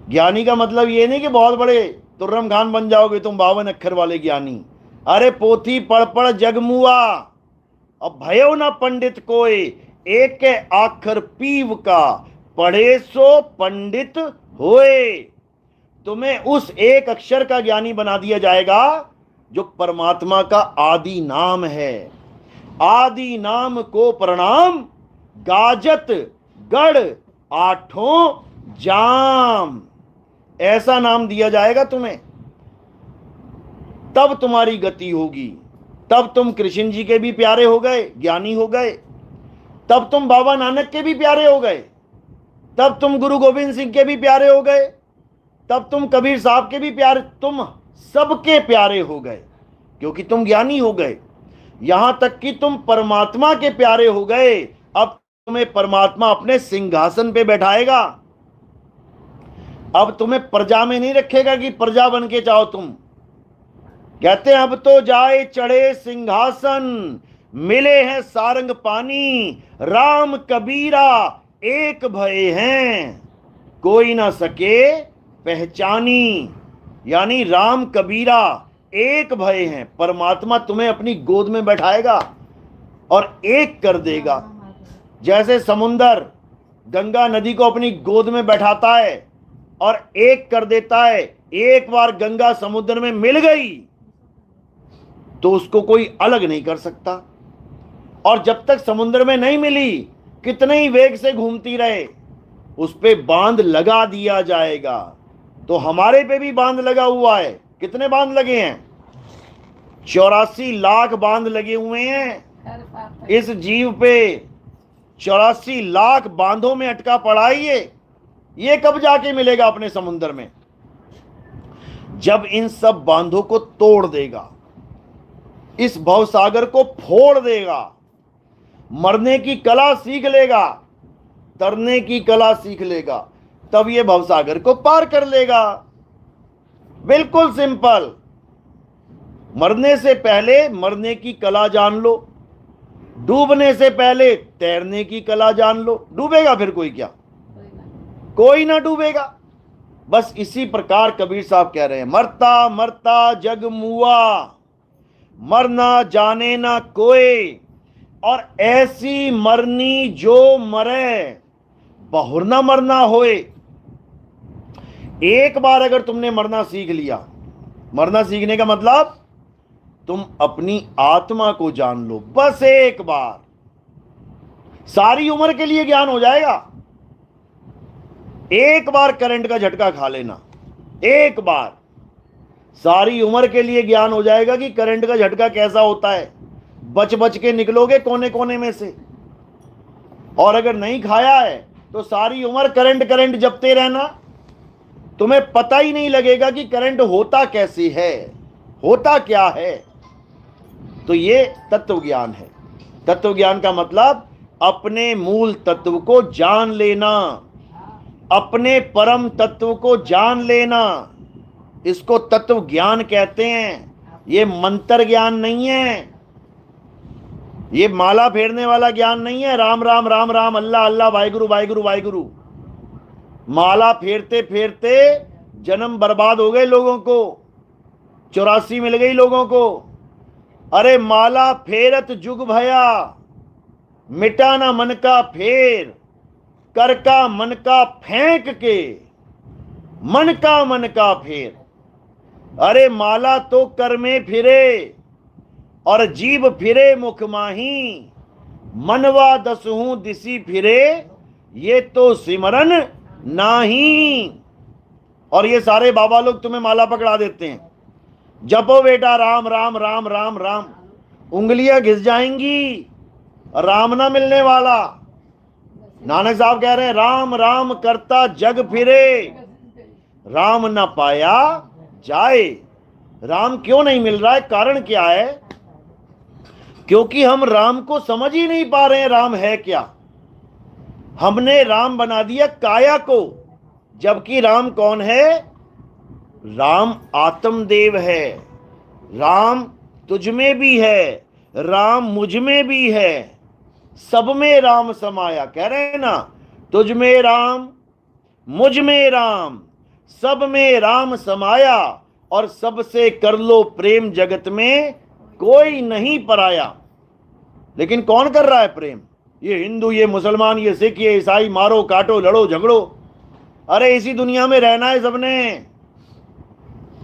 ज्ञानी का मतलब ये नहीं कि बहुत बड़े तुर्रम खान बन जाओगे तुम, 52 अक्षर वाले ज्ञानी। अरे पोथी पढ़ पढ़ जगमुआ, अब भयो ना पंडित कोई, एक के आखर पीव का, पढ़े सो पंडित होए। तुम्हें उस एक अक्षर का ज्ञानी बना दिया जाएगा जो परमात्मा का आदि नाम है। आदि नाम को प्रणाम, गाजत गढ़ आठों जाम, ऐसा नाम दिया जाएगा तुम्हें। तब तुम्हारी गति होगी, तब तुम कृष्ण जी के भी प्यारे हो गए, ज्ञानी हो गए, तब तुम बाबा नानक के भी प्यारे हो गए, तब तुम गुरु गोविंद सिंह के भी प्यारे हो गए, तब तुम कबीर साहब के भी प्यारे, तुम सबके प्यारे हो गए, क्योंकि तुम ज्ञानी हो गए। यहां तक कि तुम परमात्मा के प्यारे हो गए। अब तुम्हें परमात्मा अपने सिंहासन पे बैठाएगा। अब तुम्हें प्रजा में नहीं रखेगा कि प्रजा बन के जाओ तुम। कहते हैं अब तो जाए चढ़े सिंहासन, मिले हैं सारंग पानी, राम कबीरा एक भय हैं, कोई ना सके पहचानी। यानी राम कबीरा एक भय हैं। परमात्मा तुम्हें अपनी गोद में बैठाएगा और एक कर देगा। जैसे समुंदर गंगा नदी को अपनी गोद में बैठाता है और एक कर देता है। एक बार गंगा समुद्र में मिल गई तो उसको कोई अलग नहीं कर सकता, और जब तक समुद्र में नहीं मिली, कितने ही वेग से घूमती रहे, उस पे बांध लगा दिया जाएगा। तो हमारे पे भी बांध लगा हुआ है। कितने बांध लगे हैं? 84 लाख बांध लगे हुए हैं इस जीव पे। 84 लाख बांधों में अटका पड़ा है ये कब जाके मिलेगा अपने समुद्र में? जब इन सब बांधों को तोड़ देगा, इस भवसागर को फोड़ देगा, मरने की कला सीख लेगा, तरने की कला सीख लेगा, तब ये भवसागर को पार कर लेगा। बिल्कुल सिंपल। मरने से पहले मरने की कला जान लो, डूबने से पहले तैरने की कला जान लो। डूबेगा फिर कोई क्या? कोई ना डूबेगा। बस इसी प्रकार कबीर साहब कह रहे हैं, मरता मरता जग मुआ, मरना जाने ना कोई, और ऐसी मरनी जो मरे, बहुर ना मरना होए। एक बार अगर तुमने मरना सीख लिया, मरना सीखने का मतलब तुम अपनी आत्मा को जान लो, बस एक बार, सारी उम्र के लिए ज्ञान हो जाएगा। एक बार करंट का झटका खा लेना, एक बार, सारी उम्र के लिए ज्ञान हो जाएगा कि करंट का झटका कैसा होता है। बच बच के निकलोगे कोने कोने में से। और अगर नहीं खाया है तो सारी उम्र करंट करंट जपते रहना, तुम्हें पता ही नहीं लगेगा कि करंट होता कैसे है, होता क्या है। तो ये तत्व ज्ञान है। तत्व ज्ञान का मतलब अपने मूल तत्व को जान लेना, अपने परम तत्व को जान लेना, इसको तत्व ज्ञान कहते हैं। ये मंत्र ज्ञान नहीं है, ये माला फेरने वाला ज्ञान नहीं है। राम राम राम राम, अल्लाह अल्लाह, वाहिगुरु वाहिगुरु वाहिगुरु। माला फेरते फेरते जन्म बर्बाद हो गए लोगों को, 84 मिल गई लोगों को। अरे माला फेरत जुग भया, मिटाना मन का फेर, कर का मन का फेंक के, मन का फेर। अरे माला तो कर में फिरे और जीव फिरे मुख माही, मनवा दसहूं दिसी फिरे, ये तो सिमरन नहीं। और ये सारे बाबा लोग तुम्हें माला पकड़ा देते हैं, जपो बेटा राम राम राम राम राम, उंगलियां घिस जाएंगी, राम ना मिलने वाला। नानक साहब कह रहे हैं राम राम करता जग फिरे, राम ना पाया जाए। राम क्यों नहीं मिल रहा है? कारण क्या है? क्योंकि हम राम को समझ ही नहीं पा रहे हैं। राम है क्या? हमने राम बना दिया काया को, जबकि राम कौन है? राम आत्मदेव है। राम तुझ में भी है, राम मुझ में भी है, सब में राम समाया। कह रहे हैं ना, तुझ में राम, मुझ में राम, सब में राम समाया, और सबसे कर लो प्रेम, जगत में कोई नहीं पराया। लेकिन कौन कर रहा है प्रेम? ये हिंदू, ये मुसलमान, ये सिख, ये ईसाई, मारो काटो लड़ो झगड़ो। अरे इसी दुनिया में रहना है सबने।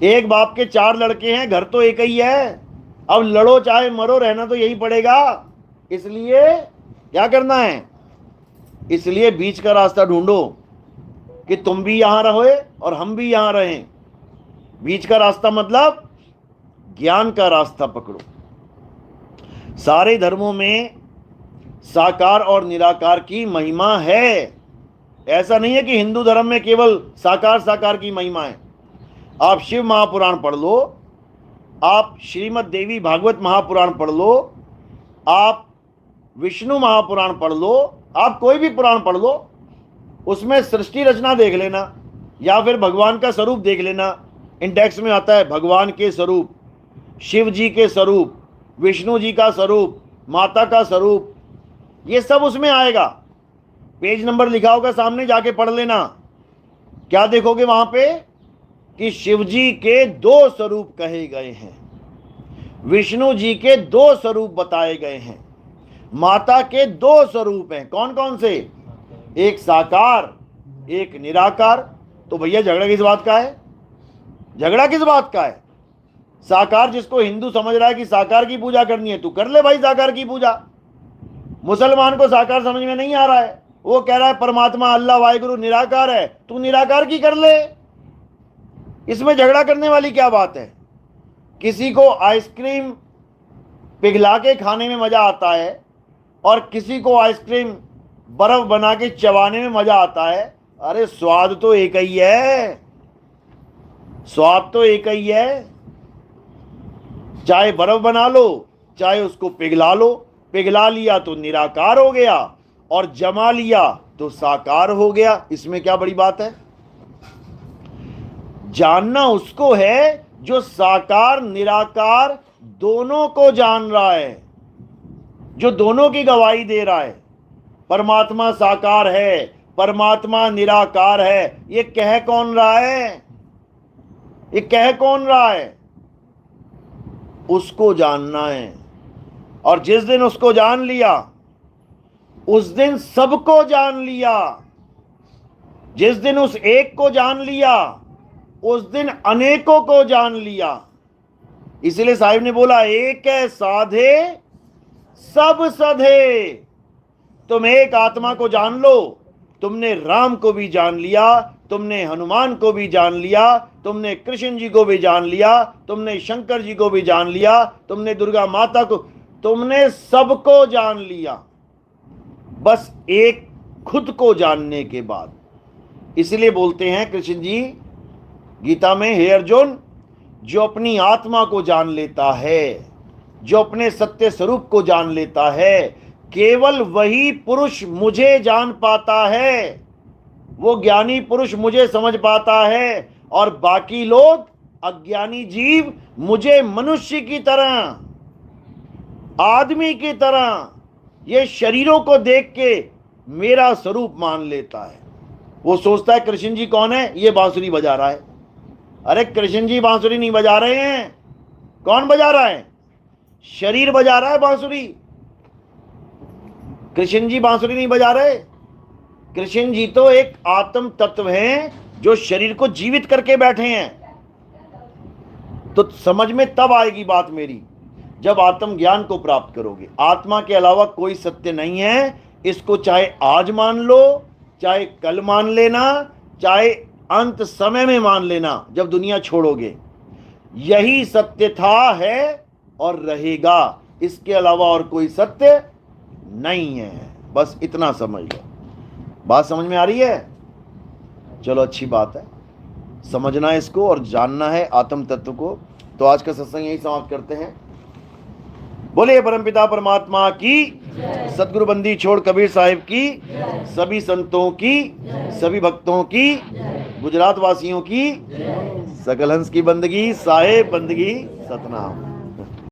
एक बाप के 4 लड़के हैं, घर तो एक ही है। अब लड़ो चाहे मरो, रहना तो यही पड़ेगा। इसलिए क्या करना है? इसलिए बीच का रास्ता ढूंढो कि तुम भी यहां रहोगे और हम भी यहां रहें। बीच का रास्ता मतलब ज्ञान का रास्ता पकड़ो। सारे धर्मों में साकार और निराकार की महिमा है। ऐसा नहीं है कि हिंदू धर्म में केवल साकार साकार की महिमा है। आप शिव महापुराण पढ़ लो, आप श्रीमद् देवी भागवत महापुराण पढ़ लो, आप विष्णु महापुराण पढ़ लो, आप कोई भी पुराण पढ़ लो, उसमें सृष्टि रचना देख लेना, या फिर भगवान का स्वरूप देख लेना। इंडेक्स में आता है भगवान के स्वरूप, शिव जी के स्वरूप, विष्णु जी का स्वरूप, माता का स्वरूप, ये सब उसमें आएगा। पेज नंबर लिखा होगा सामने, जाके पढ़ लेना। क्या देखोगे वहां पे? कि शिव जी के 2 स्वरूप कहे गए हैं, विष्णु जी के 2 स्वरूप बताए गए हैं, माता के 2 स्वरूप हैं। कौन कौन से? एक साकार, एक निराकार। तो भैया झगड़ा किस बात का है? झगड़ा किस बात का है? साकार जिसको हिंदू समझ रहा है कि साकार की पूजा करनी है, तू कर ले भाई साकार की पूजा। मुसलमान को साकार समझ में नहीं आ रहा है, वो कह रहा है परमात्मा अल्लाह वाहिगुरु निराकार है, तू निराकार की कर ले। इसमें झगड़ा करने वाली क्या बात है? किसी को आइसक्रीम पिघला के खाने में मजा आता है, और किसी को आइसक्रीम बर्फ बना के चबाने में मजा आता है। अरे स्वाद तो एक ही है, स्वाद तो एक ही है। चाहे बर्फ बना लो, चाहे उसको पिघला लो। पिघला लिया तो निराकार हो गया, और जमा लिया तो साकार हो गया। इसमें क्या बड़ी बात है? जानना उसको है जो साकार निराकार दोनों को जान रहा है, जो दोनों की गवाही दे रहा है। परमात्मा साकार है, परमात्मा निराकार है, ये कह कौन रहा है? ये कह कौन रहा है? उसको जानना है। और जिस दिन उसको जान लिया, उस दिन सबको जान लिया। जिस दिन उस एक को जान लिया, उस दिन अनेकों को जान लिया। इसलिए साहिब ने बोला, एक है साधे सब सधे। तुम एक आत्मा को जान लो, तुमने राम को भी जान लिया, तुमने हनुमान को भी जान लिया, तुमने कृष्ण जी को भी जान लिया, तुमने शंकर जी को भी जान लिया, तुमने दुर्गा माता को, तुमने सबको जान लिया, बस एक खुद को जानने के बाद। इसलिए बोलते हैं कृष्ण जी गीता में, हे अर्जुन, जो अपनी आत्मा को जान लेता है, जो अपने सत्य स्वरूप को जान लेता है, केवल वही पुरुष मुझे जान पाता है। वो ज्ञानी पुरुष मुझे समझ पाता है, और बाकी लोग अज्ञानी जीव मुझे मनुष्य की तरह, आदमी की तरह, ये शरीरों को देख के मेरा स्वरूप मान लेता है। वो सोचता है कृष्ण जी कौन है? ये बांसुरी बजा रहा है। अरे कृष्ण जी बांसुरी नहीं बजा रहे हैं। कौन बजा रहा है? शरीर बजा रहा है बांसुरी। कृष्ण जी बांसुरी नहीं बजा रहे। कृष्ण जी तो एक आत्म तत्व हैं जो शरीर को जीवित करके बैठे हैं। तो समझ में तब आएगी बात मेरी, जब आत्म ज्ञान को प्राप्त करोगे। आत्मा के अलावा कोई सत्य नहीं है, इसको चाहे आज मान लो, चाहे कल मान लेना, चाहे अंत समय में मान लेना जब दुनिया छोड़ोगे, यही सत्य था, है और रहेगा। इसके अलावा और कोई सत्य नहीं है। बस इतना समझ लो। बात समझ में आ रही है? चलो अच्छी बात है, समझना है इसको और जानना है आत्म तत्व को। तो आज का सत्संग यही समाप्त करते हैं। बोले परमपिता परमात्मा की, सतगुरु बंदी छोड़ कबीर साहिब की, सभी संतों की, सभी भक्तों की, गुजरात वासियों की, सकल हंस की बंदगी, साहेब बंदगी, सतनाम।